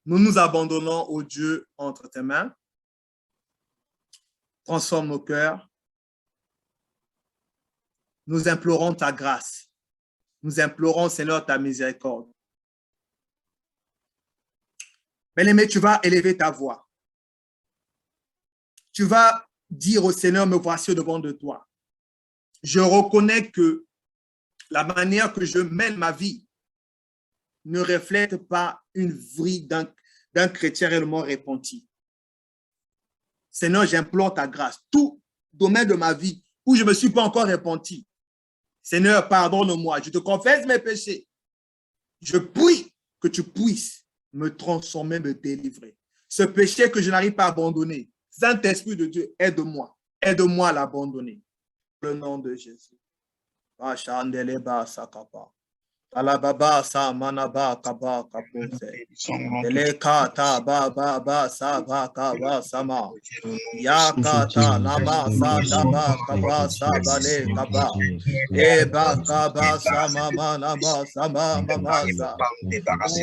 Nous nous abandonnons au Dieu entre tes mains. Transforme nos cœurs. Nous implorons ta grâce. Nous implorons, Seigneur, ta miséricorde. Bien-aimé, tu vas élever ta voix. Tu vas dire au Seigneur, me voici devant de toi. Je reconnais que la manière que je mène ma vie ne reflète pas une vie d'un chrétien réellement repenti. Seigneur, j'implore ta grâce. Tout domaine de ma vie où je ne me suis pas encore repenti. Seigneur, pardonne-moi. Je te confesse mes péchés. Je prie que tu puisses me transformer, me délivrer. ce péché que je n'arrive pas à abandonner. Saint-Esprit de Dieu, aide-moi. Aide-moi à l'abandonner. Dans le nom de Jésus. Achandeleba sakapa. Alababa sa manaba kaba kapose. Elekata ba ba ba sa ba kaba sama. Yakata lama sa daba kaba sa bale kaba. Eba kaba sama manaba sama mamasa.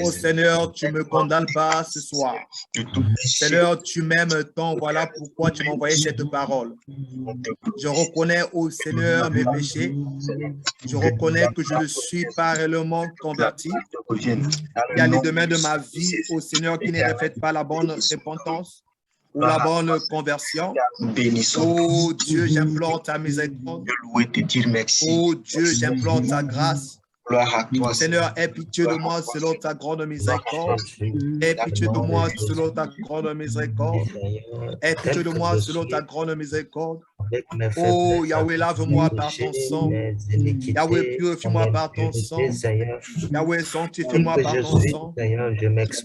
Oh Seigneur, tu me condamnes pas ce soir. Seigneur, tu m'aimes tant, voilà pourquoi tu m'as envoyé cette parole. Je reconnais, oh Seigneur, mes péchés. Je reconnais que je ne suis pas réellement converti. Il y a les domaines de ma vie, oh Seigneur, qui ne reflètent pas la bonne repentance ou la bonne conversion. Oh Dieu, j'implore ta miséricorde. Oh Dieu, j'implore ta grâce. Seigneur, aie pitié de moi selon ta grande miséricorde. Aie pitié de moi selon ta grande miséricorde. Aie pitié de moi selon ta grande miséricorde. Oh Yahweh, lave-moi par ton sang. Yahweh, purifie-moi par ton sang. Yahweh, sanctifie-moi par ton sang.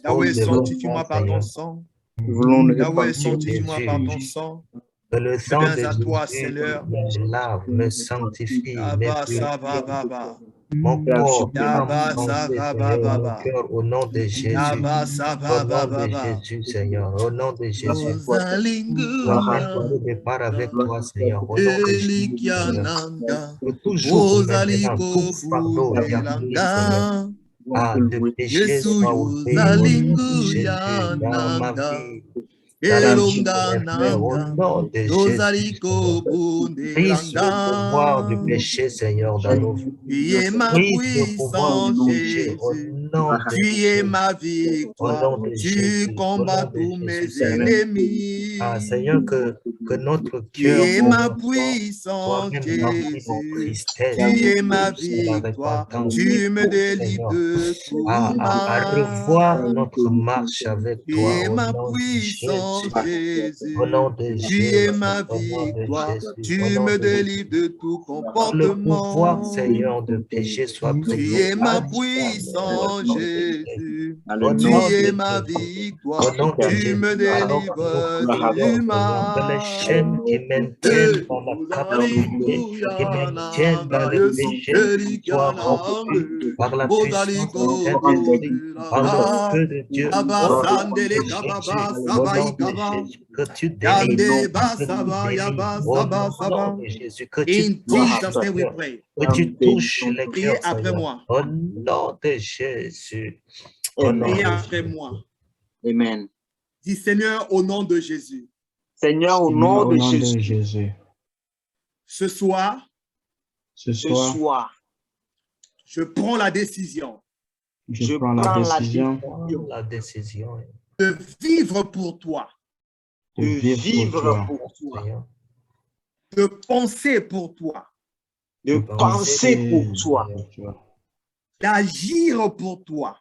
Yahweh, sanctifie-moi par ton sang. Yahweh, sanctifie-moi par ton sang. Que le sang viens de à toi, Jésus Seigneur. me lave, me sanctifie, Abba, me Saba, Baba. mon corps, Yaba, ma pensée, Saba, Seigneur, mon Baba. cœur, au nom de Jésus. Yaba, Au Saba, nom de Baba. Jésus, Seigneur, au nom de Jésus. Ozalinguya, Je départ avec toi, Seigneur, au nom de Jésus, Seigneur. Elikiananga, Que tout jour, maintenant, Ozaliko tout fardeau établi, Seigneur, Bundelanga, de péché Yesu soit ôté au nom de Jésus Yozalinguya dans ma Nanga, vie, dans la vie de Elonga mes frères, au Nanga, nom de Jésus, Ozaliko Seigneur. Brise le pouvoir du Bundelanga. péché, Seigneur, dans nos vies. Tu es ma Brise le pouvoir du puissance, péché au Jésus. nom de Tu es Jésus. ma Au victoire. nom de Tu Jésus, au combats nom de tous Jésus, mes Seigneur. ennemis. Ah, Seigneur, que notre Tu cœur es ma soit puissance, même rempli de Jésus. tristesse, Tu es ma de la victoire. repentance. Tu me Tout, délivres Seigneur, de tout à revoir mal. notre marche avec Tu toi es au ma nom de puissance, Jésus. Au Jésus. nom de Tu es Jésus, ma au nom de victoire. Jésus, au Tu nom me de Jésus. délivres de tout Le pouvoir, comportement. Seigneur, de péché soit Tu brisé. es ma à jamais au puissance, nom de Jésus. Au Tu nom es de ma Jésus. victoire. Au nom de Tu Jésus. me Alors que nous délivres prions, du Seigneur, que les chaînes mal. qui maintiennent dans la captivité, qui maintiennent dans le péché, soient rompus par la puissance du Saint-Esprit, par le feu de Dieu, au nom de Jésus, au nom de Jésus, que tu délivres, que tu délivres, au nom de Jésus, que tu In touches Jesus' les name we cœurs, pray. que tu touches les Priez cœurs, après Seigneur, moi. au nom de Jésus, au nom Priez de après Jésus. moi. Amen. Dis Seigneur, au nom de Jésus. Seigneur, au nom de Jésus, Ce soir, Ce ce soir, soir, je prends la décision je prends la décision Prends la décision de vivre pour toi, de vivre pour toi, Seigneur, de penser pour toi, de penser pour toi, d'agir pour toi,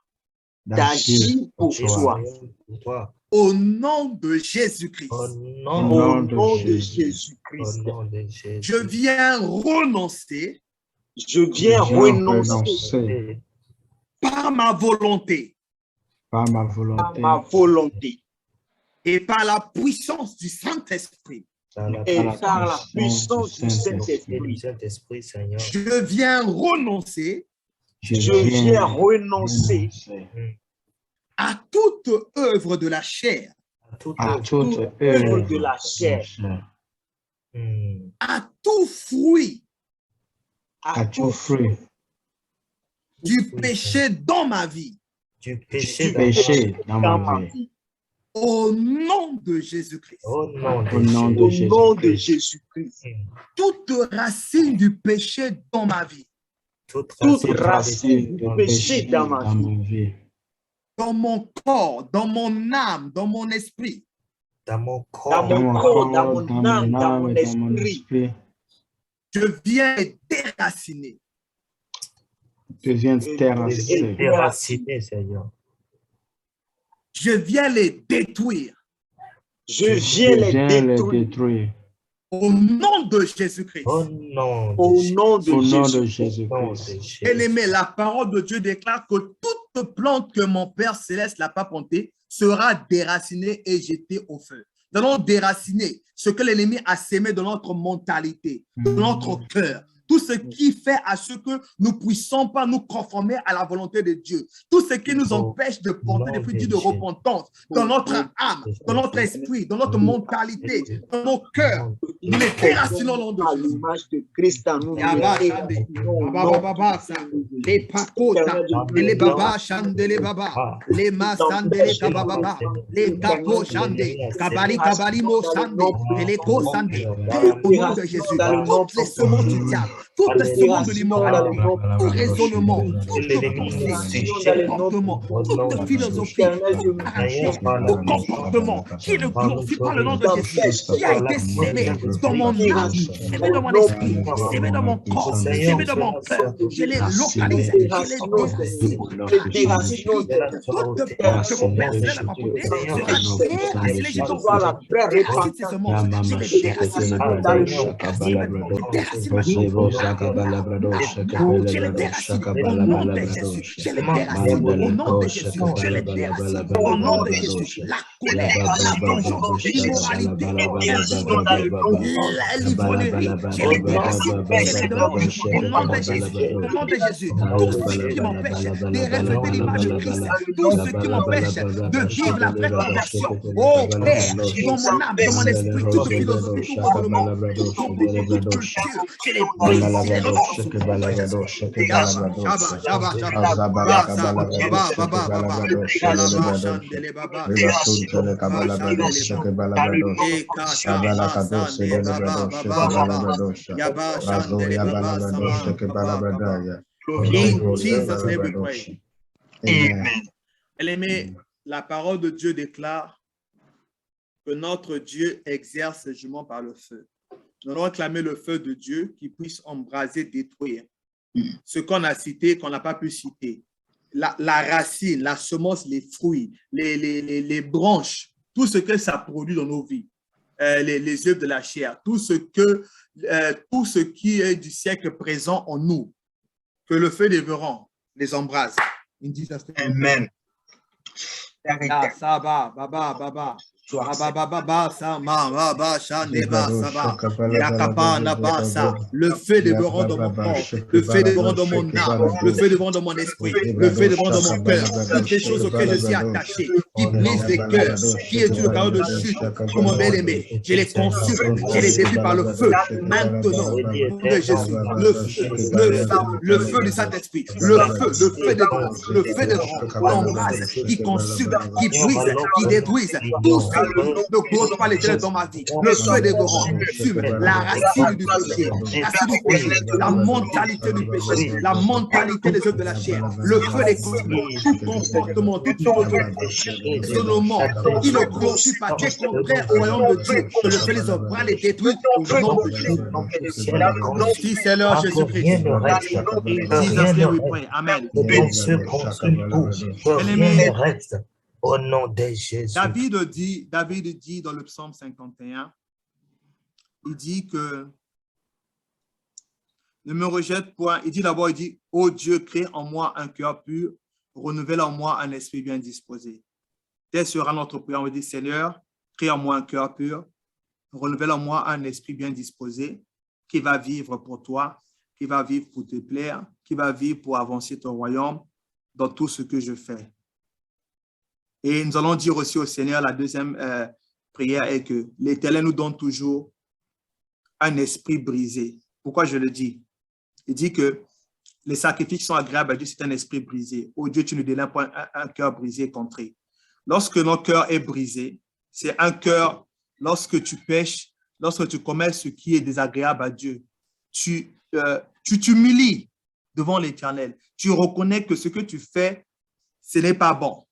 d'agir pour toi, pour toi, au nom de Jésus-Christ. au au nom nom de au Jésus-Christ. nom de Jésus. Je viens renoncer Je viens renoncer par ma volonté par ma à volonté ma volonté et par la puissance du Saint-Esprit. et par la puissance du du Saint-Esprit. Saint-Esprit, Seigneur. Je viens renoncer Je viens renoncer à toute œuvre de la chair, à toute œuvre de la chair, à tout fruit à tout tout fruit du péché dans ma vie, Du péché dans ma vie. au nom de Jésus-Christ. Au nom Au nom de de au nom de Jésus-Christ. Jésus-Christ. Toute racine du péché dans ma vie, toute Toute racine racine du Dans péché dans ma vie, ma vie, dans mon corps, dans mon âme, dans mon esprit, dans mon dans corps, mon corps, dans mon âme, dans mon esprit. je viens les déraciner. Je viens déraciné, Seigneur. Je viens les détruire Je viens les détruire détruire au nom de Jésus-Christ. Au nom au de nom au de nom de Jésus. Jésus-Christ. Bien-aimé, la parole de Dieu déclare que toute plante que mon Père Céleste n'a pas plantée sera déraciné et jeté au feu. Nous allons déraciner ce que l'ennemi a sémé dans notre mentalité, dans notre cœur. Tout ce qui fait à ce que nous ne puissions pas nous conformer à la volonté de Dieu. Tout ce qui nous empêche de porter des fruits de repentance dans notre âme, dans notre esprit, dans notre mentalité, dans nos cœurs. Nous les déracinons au nom de Jésus. l'image de Christ en nous. Les pakota, les baba chandele baba, les masandele kababa, les kapo chande, kabali kabali mo chande, et les ko chande. Au nom de Jésus, toutes les semences du diable, toutes les semences de l'immoralité, tout raisonnement, toute pensée, tout comportement, toute philosophie, tout caractère, tout comportement qui ne glorifie pas le nom de Jésus, qui a été sémé dans mon âme, sémé dans mon esprit, sémé dans mon corps, sémé dans mon cœur. Je les localise, je les déracine. Toute peur que mon père s'est apporté, je dois la déracine ces semences. Je les déracine dans le nom de Jésus. Je les déracine au nom de Jésus. Je les déracine au nom de Jésus. Je les déracine au nom de Jésus. La colère, la vengeance, l'immoralité, l'ivronnerie, je les déracine. Je les déracine au nom de Jésus. Au nom de Jésus. Tout ce qui m'empêche de refléter l'image de Christ, tout ce qui m'empêche de vivre la vraie conversion. Oh Père, dans mon âme, dans mon esprit, toute philosophie, tout raisonnement, toute conviction, toute culture, je les brise, je les repousse. In Jesus' name we pray. Amen. Bien-aimés, la parole de Dieu déclare que notre Dieu exerce ce jugement par le feu. Nous allons réclamer le feu de Dieu qui puisse embraser, détruire ce qu'on a cité, qu'on n'a pas pu citer. La racine, la semence, les fruits, les branches, tout ce que ça produit dans nos vies, les œuvres de la chair, tout ce qui est du siècle présent en nous, que le feu dévorant les embrase. Amen. Ça va, baba. Le feu dévorant dans mon corps, le feu dévorant dans mon âme, le feu dévorant dans mon esprit, le feu dévorant dans mon cœur, toutes les choses auxquelles je suis attaché, qui brisent les cœurs, qui est dû au carreau de chute pour mon bien-aimé. Je les consulte, je les détruis par le feu. Maintenant, au nom de Jésus, le feu du Saint-Esprit, le feu dévorant, l'embrase, qui consulte, qui brise, qui détruise, tout ce ne glorifie pas l'Éternel dans ma vie. Le feu dévorant fume la racine du péché, la mentalité du péché, la mentalité des œuvres de la chair, le feu des tout comportement, tout raisonnement qui ne glorifie pas, qui est contraire au royaume de Dieu, que le feu les bras les détruit au nom de Jésus. Si c'est l'heure Jésus-Christ, Amen. Au nom de Jésus. David dit dans le psaume 51, il dit que ne me rejette point. Il dit d'abord, il dit, ô Dieu, crée en moi un cœur pur, renouvelle en moi un esprit bien disposé. Tel sera notre prière. On dit, Seigneur, crée en moi un cœur pur, renouvelle en moi un esprit bien disposé, qui va vivre pour toi, qui va vivre pour te plaire, qui va vivre pour avancer ton royaume dans tout ce que je fais. Et nous allons dire aussi au Seigneur, la deuxième prière est que l'Éternel nous donne toujours un esprit brisé. Pourquoi je le dis? Il dit que les sacrifices sont agréables à Dieu, c'est un esprit brisé. Oh Dieu, tu nous donnes un cœur brisé et contré. Lorsque notre cœur est brisé, c'est un cœur, lorsque tu pêches, lorsque tu commets ce qui est désagréable à Dieu, tu t'humilies devant l'Éternel. Tu reconnais que ce que tu fais, ce n'est pas bon.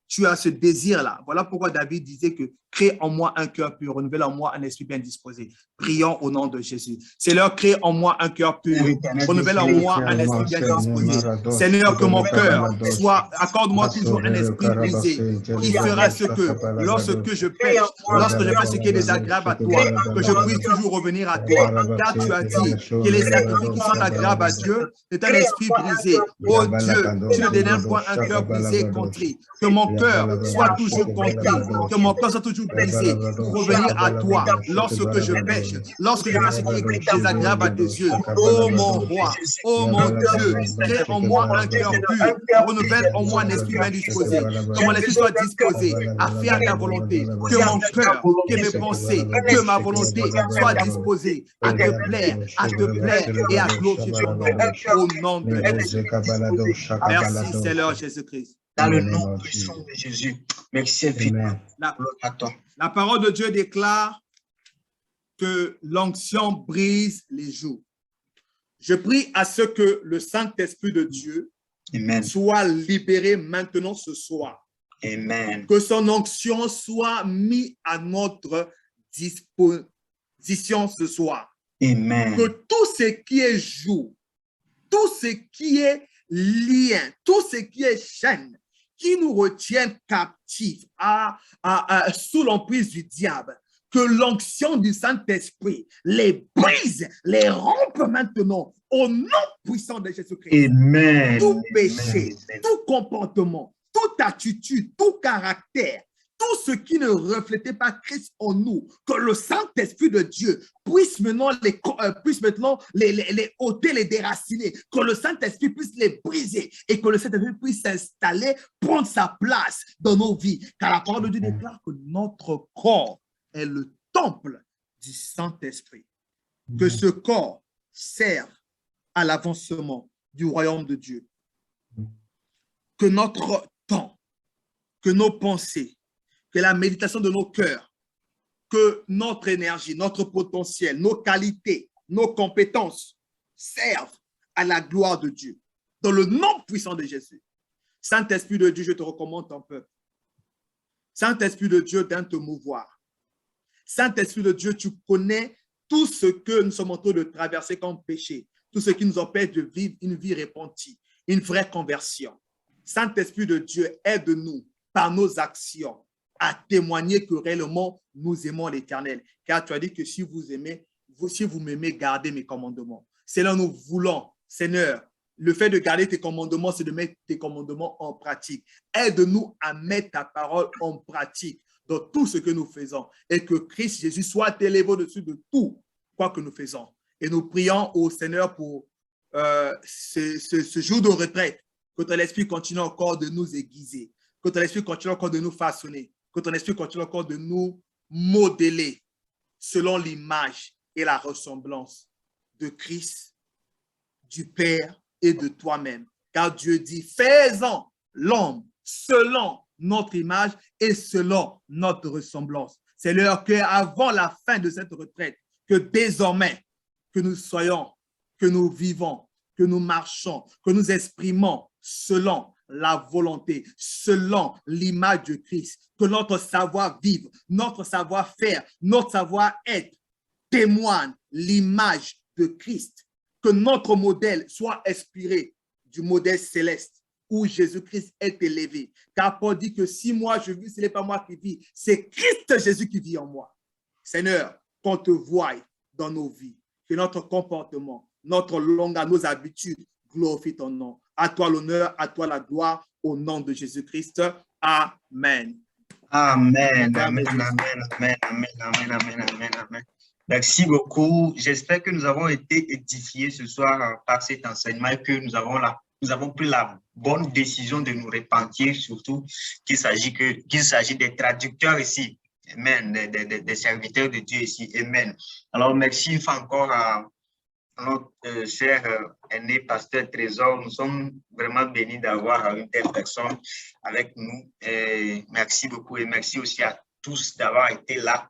Tu as ce désir-là. Voilà pourquoi David disait que crée en moi un cœur pur, renouvelle en moi un esprit bien disposé. Prions au nom de Jésus. Seigneur, crée en moi un cœur pur, renouvelle en moi un esprit bien disposé. Seigneur, que mon cœur soit, accorde-moi toujours un esprit brisé, qui fera ce que, lorsque je pêche, lorsque je fais ce qui est désagréable à toi, que je puisse toujours revenir à toi. Car tu as dit que les sacrifices qui sont agréables à Dieu, c'est un esprit brisé. Oh Dieu, tu ne dénonces point un cœur brisé et contrit. Que mon cœur soit toujours contrit, que mon cœur soit toujours brisé pour revenir à toi lorsque je pêche, lorsque je fais ce qui est désagréable à tes yeux. Oh mon roi, oh mon Dieu, crée en moi un cœur pur, renouvelle en moi un esprit bien disposé, que mon esprit soit disposé à faire ta volonté, que mon cœur, que mes pensées, que ma volonté soit disposée à te plaire et à glorifier ton nom, au nom de Jésus. Merci Seigneur Jésus-Christ. Dans le nom puissant de Jésus. Merci infiniment. La parole de Dieu déclare que l'onction brise les jougs. Je prie à ce que le Saint-Esprit de Dieu soit libéré maintenant ce soir. Amen. Que son onction soit mise à notre disposition ce soir. Amen. Que tout ce qui est joug, tout ce qui est lien, tout ce qui est chaîne, qui nous retiennent captifs sous l'emprise du diable, que l'onction du Saint-Esprit les brise, les rompe maintenant au nom puissant de Jésus-Christ. Amen. Tout péché, tout comportement, toute attitude, tout caractère, tout ce qui ne reflétait pas Christ en nous, que le Saint-Esprit de Dieu puisse maintenant les ôter, les déraciner, que le Saint-Esprit puisse les briser et que le Saint-Esprit puisse s'installer, prendre sa place dans nos vies. Car la parole de Dieu déclare que notre corps est le temple du Saint-Esprit. Que ce corps serve à l'avancement du royaume de Dieu. Que notre temps, que nos pensées, que la méditation de nos cœurs, que notre énergie, notre potentiel, nos qualités, nos compétences servent à la gloire de Dieu. Dans le nom puissant de Jésus. Saint-Esprit de Dieu, je te recommande ton peuple. Saint-Esprit de Dieu, viens te mouvoir. Saint-Esprit de Dieu, tu connais tout ce que nous sommes en train de traverser comme péché, tout ce qui nous empêche de vivre une vie repentie, une vraie conversion. Saint-Esprit de Dieu, aide-nous par nos actions à témoigner que réellement nous aimons l'Éternel. Car tu as dit que si vous m'aimez, gardez mes commandements. C'est là nous voulons, Seigneur, le fait de garder tes commandements, c'est de mettre tes commandements en pratique. Aide-nous à mettre ta parole en pratique dans tout ce que nous faisons et que Christ Jésus soit élevé au-dessus de tout quoi que nous faisons. Et nous prions au Seigneur pour ce jour de retraite, que ton esprit continue encore de nous aiguiser, que ton esprit continue encore de nous façonner, que ton esprit continue encore de nous modeler selon l'image et la ressemblance de Christ, du Père et de toi-même. Car Dieu dit, faisons l'homme selon notre image et selon notre ressemblance. C'est l'heure qu'avant la fin de cette retraite, que désormais, que nous soyons, que nous vivons, que nous marchons, que nous exprimons selon la volonté, selon l'image de Christ, que notre savoir-vivre, notre savoir-faire, notre savoir-être témoigne l'image de Christ, que notre modèle soit inspiré du modèle céleste où Jésus-Christ est élevé. Car Paul dit que si moi je vis, ce n'est pas moi qui vis, c'est Christ Jésus qui vit en moi. Seigneur, qu'on te voie dans nos vies, que notre comportement, notre langage, nos habitudes glorifient ton nom. À toi l'honneur, à toi la gloire, au nom de Jésus-Christ. Amen. Amen, amen, amen, amen, amen, amen, amen, amen, amen. Merci beaucoup. J'espère que nous avons été édifiés ce soir par cet enseignement et que nous avons pris la bonne décision de nous repentir, surtout qu'il s'agit des traducteurs ici. Amen, des serviteurs de Dieu ici. Amen. Alors, merci une fois encore à notre cher aîné pasteur Trésor. Nous sommes vraiment bénis d'avoir une telle personne avec nous. Et merci beaucoup et merci aussi à tous d'avoir été là.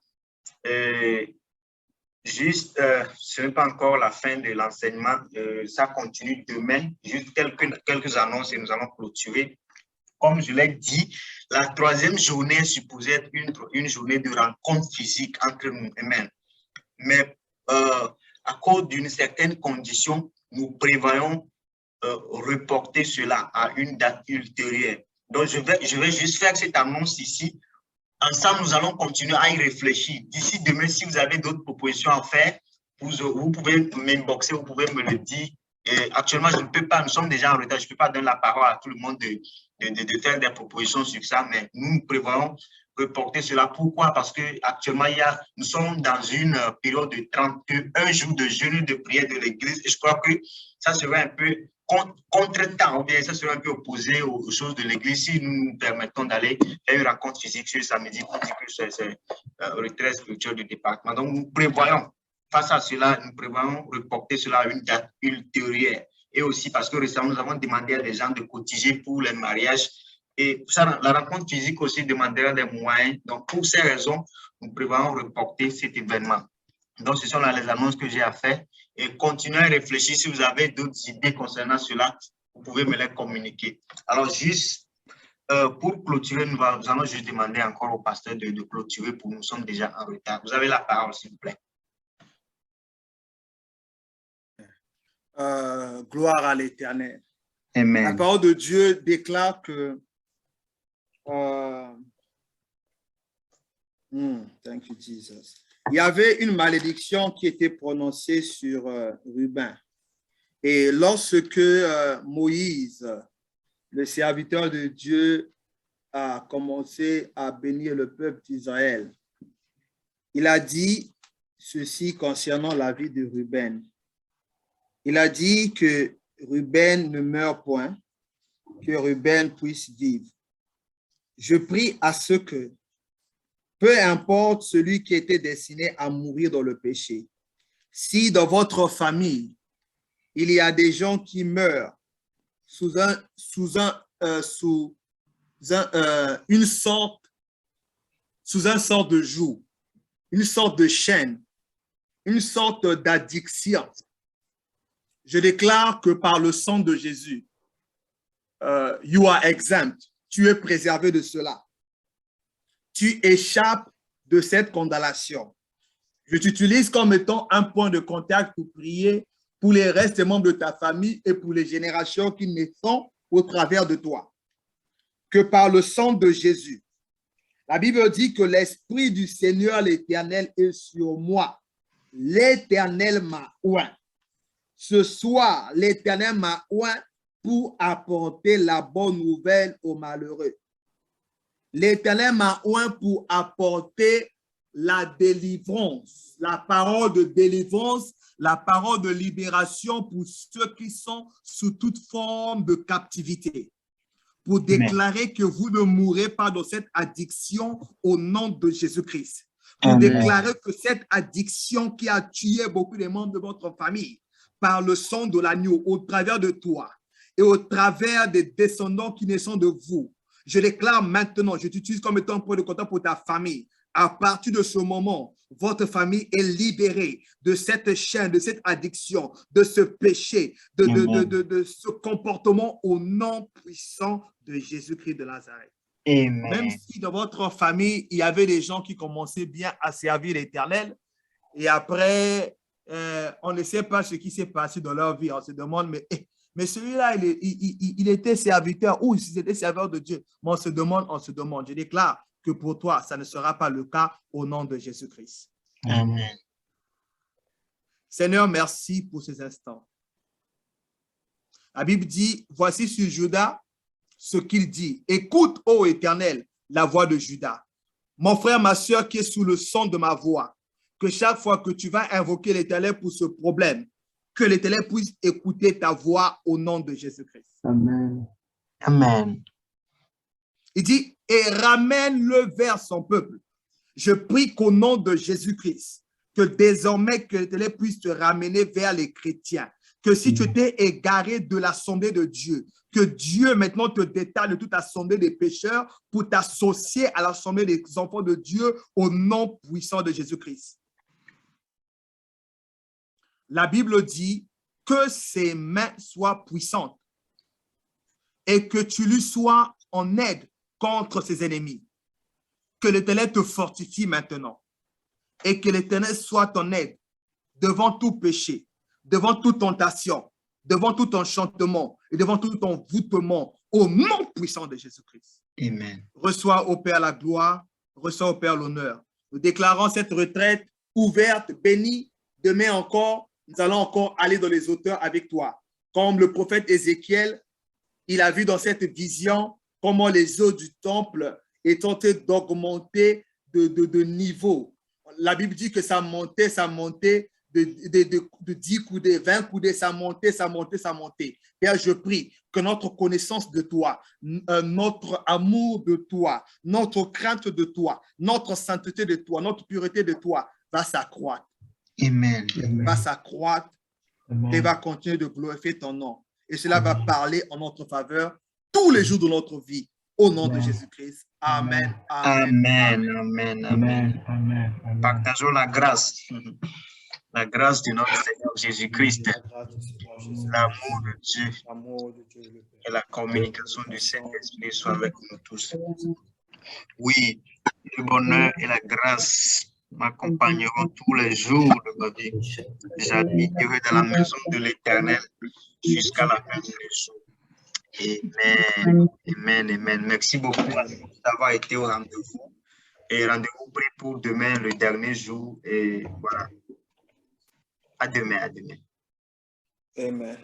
Juste, ce n'est pas encore la fin de l'enseignement. Ça continue demain. Juste quelques annonces et nous allons clôturer. Comme je l'ai dit, la troisième journée est supposée être une journée de rencontre physique entre nous. Amen. Mais à cause d'une certaine condition, nous prévoyons reporter cela à une date ultérieure. Donc, je vais juste faire cette annonce ici. Ensemble, nous allons continuer à y réfléchir. D'ici demain, si vous avez d'autres propositions à faire, vous pouvez m'inboxer, vous pouvez me le dire. Et actuellement, je ne peux pas, nous sommes déjà en retard, je ne peux pas donner la parole à tout le monde de faire des propositions sur ça, mais nous prévoyons reporter cela. Pourquoi? Parce qu'actuellement, nous sommes dans une période de 31 jours de jeûne de prière de l'Église et je crois que ça serait un peu contre-temps, ou bien ça serait un peu opposé aux choses de l'Église si nous nous permettons d'aller faire une rencontre physique ce samedi, pour dire que c'est retrait spirituel du département. Donc, nous prévoyons, face à cela, nous prévoyons reporter cela à une date ultérieure. Et aussi parce que récemment, nous avons demandé à des gens de cotiser pour les mariages. Et ça, la rencontre physique aussi demandera des moyens. Donc, pour ces raisons, nous prévoyons reporter cet événement. Donc, ce sont là les annonces que j'ai à faire. Et continuez à réfléchir. Si vous avez d'autres idées concernant cela, vous pouvez me les communiquer. Alors, juste pour clôturer, nous allons juste demander encore au pasteur de clôturer pour nous sommes déjà en retard. Vous avez la parole, s'il vous plaît. Gloire à l'Éternel. Amen. La parole de Dieu déclare que thank you, Jesus. Il y avait une malédiction qui était prononcée sur Ruben. Et lorsque Moïse, le serviteur de Dieu, a commencé à bénir le peuple d'Israël, il a dit ceci concernant la vie de Ruben. Il a dit que Ruben ne meurt point, que Ruben puisse vivre. Je prie à ce que, peu importe celui qui était destiné à mourir dans le péché, si dans votre famille, il y a des gens qui meurent sous une sorte de joug, une sorte de chaîne, une sorte d'addiction, je déclare que par le sang de Jésus, you are exempt. Tu es préservé de cela. Tu échappes de cette condamnation. Je t'utilise comme étant un point de contact pour prier pour les restes des membres de ta famille et pour les générations qui naîtront au travers de toi. Que par le sang de Jésus, la Bible dit que l'Esprit du Seigneur l'Éternel est sur moi. L'Éternel m'a oint. Ce soir, l'Éternel m'a oint pour apporter la bonne nouvelle aux malheureux. L'Éternel m'a oint pour apporter la délivrance, la parole de délivrance, la parole de libération pour ceux qui sont sous toute forme de captivité. Pour déclarer que vous ne mourrez pas dans cette addiction au nom de Jésus-Christ. Pour déclarer que cette addiction qui a tué beaucoup de membres de votre famille, par le sang de l'agneau, au travers de toi et au travers des descendants qui naissent de vous. Je déclare maintenant, je t'utilise comme étant un point de contact pour ta famille. À partir de ce moment, votre famille est libérée de cette chaîne, de cette addiction, de ce péché, de ce comportement au nom puissant de Jésus-Christ de Nazareth. Amen. Même si dans votre famille, il y avait des gens qui commençaient bien à servir l'Éternel et après, on ne sait pas ce qui s'est passé dans leur vie. On se demande, mais celui-là, il était serviteur ou s'il était serviteur de Dieu. Mais on se demande. Je déclare que pour toi, ça ne sera pas le cas au nom de Jésus-Christ. Amen. Seigneur, merci pour ces instants. La Bible dit, voici sur Judas ce qu'il dit. Écoute, ô Éternel, la voix de Judas. Mon frère, ma soeur qui est sous le son de ma voix, que chaque fois que tu vas invoquer l'Éternel pour ce problème, que l'Éternel puisse écouter ta voix au nom de Jésus-Christ. Amen. Amen. Il dit, et ramène-le vers son peuple. Je prie qu'au nom de Jésus-Christ, que désormais que l'Éternel puisse te ramener vers les chrétiens. Que si tu t'es égaré de l'assemblée de Dieu, que Dieu maintenant te détache de toute assemblée des pécheurs pour t'associer à l'assemblée des enfants de Dieu au nom puissant de Jésus-Christ. La Bible dit que ses mains soient puissantes et que tu lui sois en aide contre ses ennemis. Que l'Éternel te fortifie maintenant et que l'Éternel soit en aide devant tout péché, devant toute tentation, devant tout enchantement et devant tout envoûtement au nom puissant de Jésus-Christ. Amen. Reçois au Père la gloire, reçois au Père l'honneur. Nous déclarons cette retraite ouverte, bénie. Demain encore, nous allons encore aller dans les hauteurs avec toi. Comme le prophète Ézéchiel, il a vu dans cette vision comment les eaux du temple est en train d'augmenter de niveau. La Bible dit que ça montait de 10 coudées, 20 coudées, ça montait. Père, je prie que notre connaissance de toi, notre amour de toi, notre crainte de toi, notre sainteté de toi, notre pureté de toi va s'accroître. Amen. Va s'accroître et va continuer de glorifier ton nom. Et cela va parler en notre faveur tous les jours de notre vie. Au nom de Jésus-Christ. Amen. Amen. Partageons la grâce. La grâce de notre Seigneur Jésus-Christ, l'amour de Dieu et la communication du Saint-Esprit soient avec nous tous. Oui, le bonheur et la grâce m'accompagneront tous les jours de ma vie. J'habiterai dans la maison de l'Éternel jusqu'à la fin des jours. Amen. Merci beaucoup d'avoir été au rendez-vous. Et rendez-vous pris pour demain, le dernier jour. Et voilà. À demain. Amen.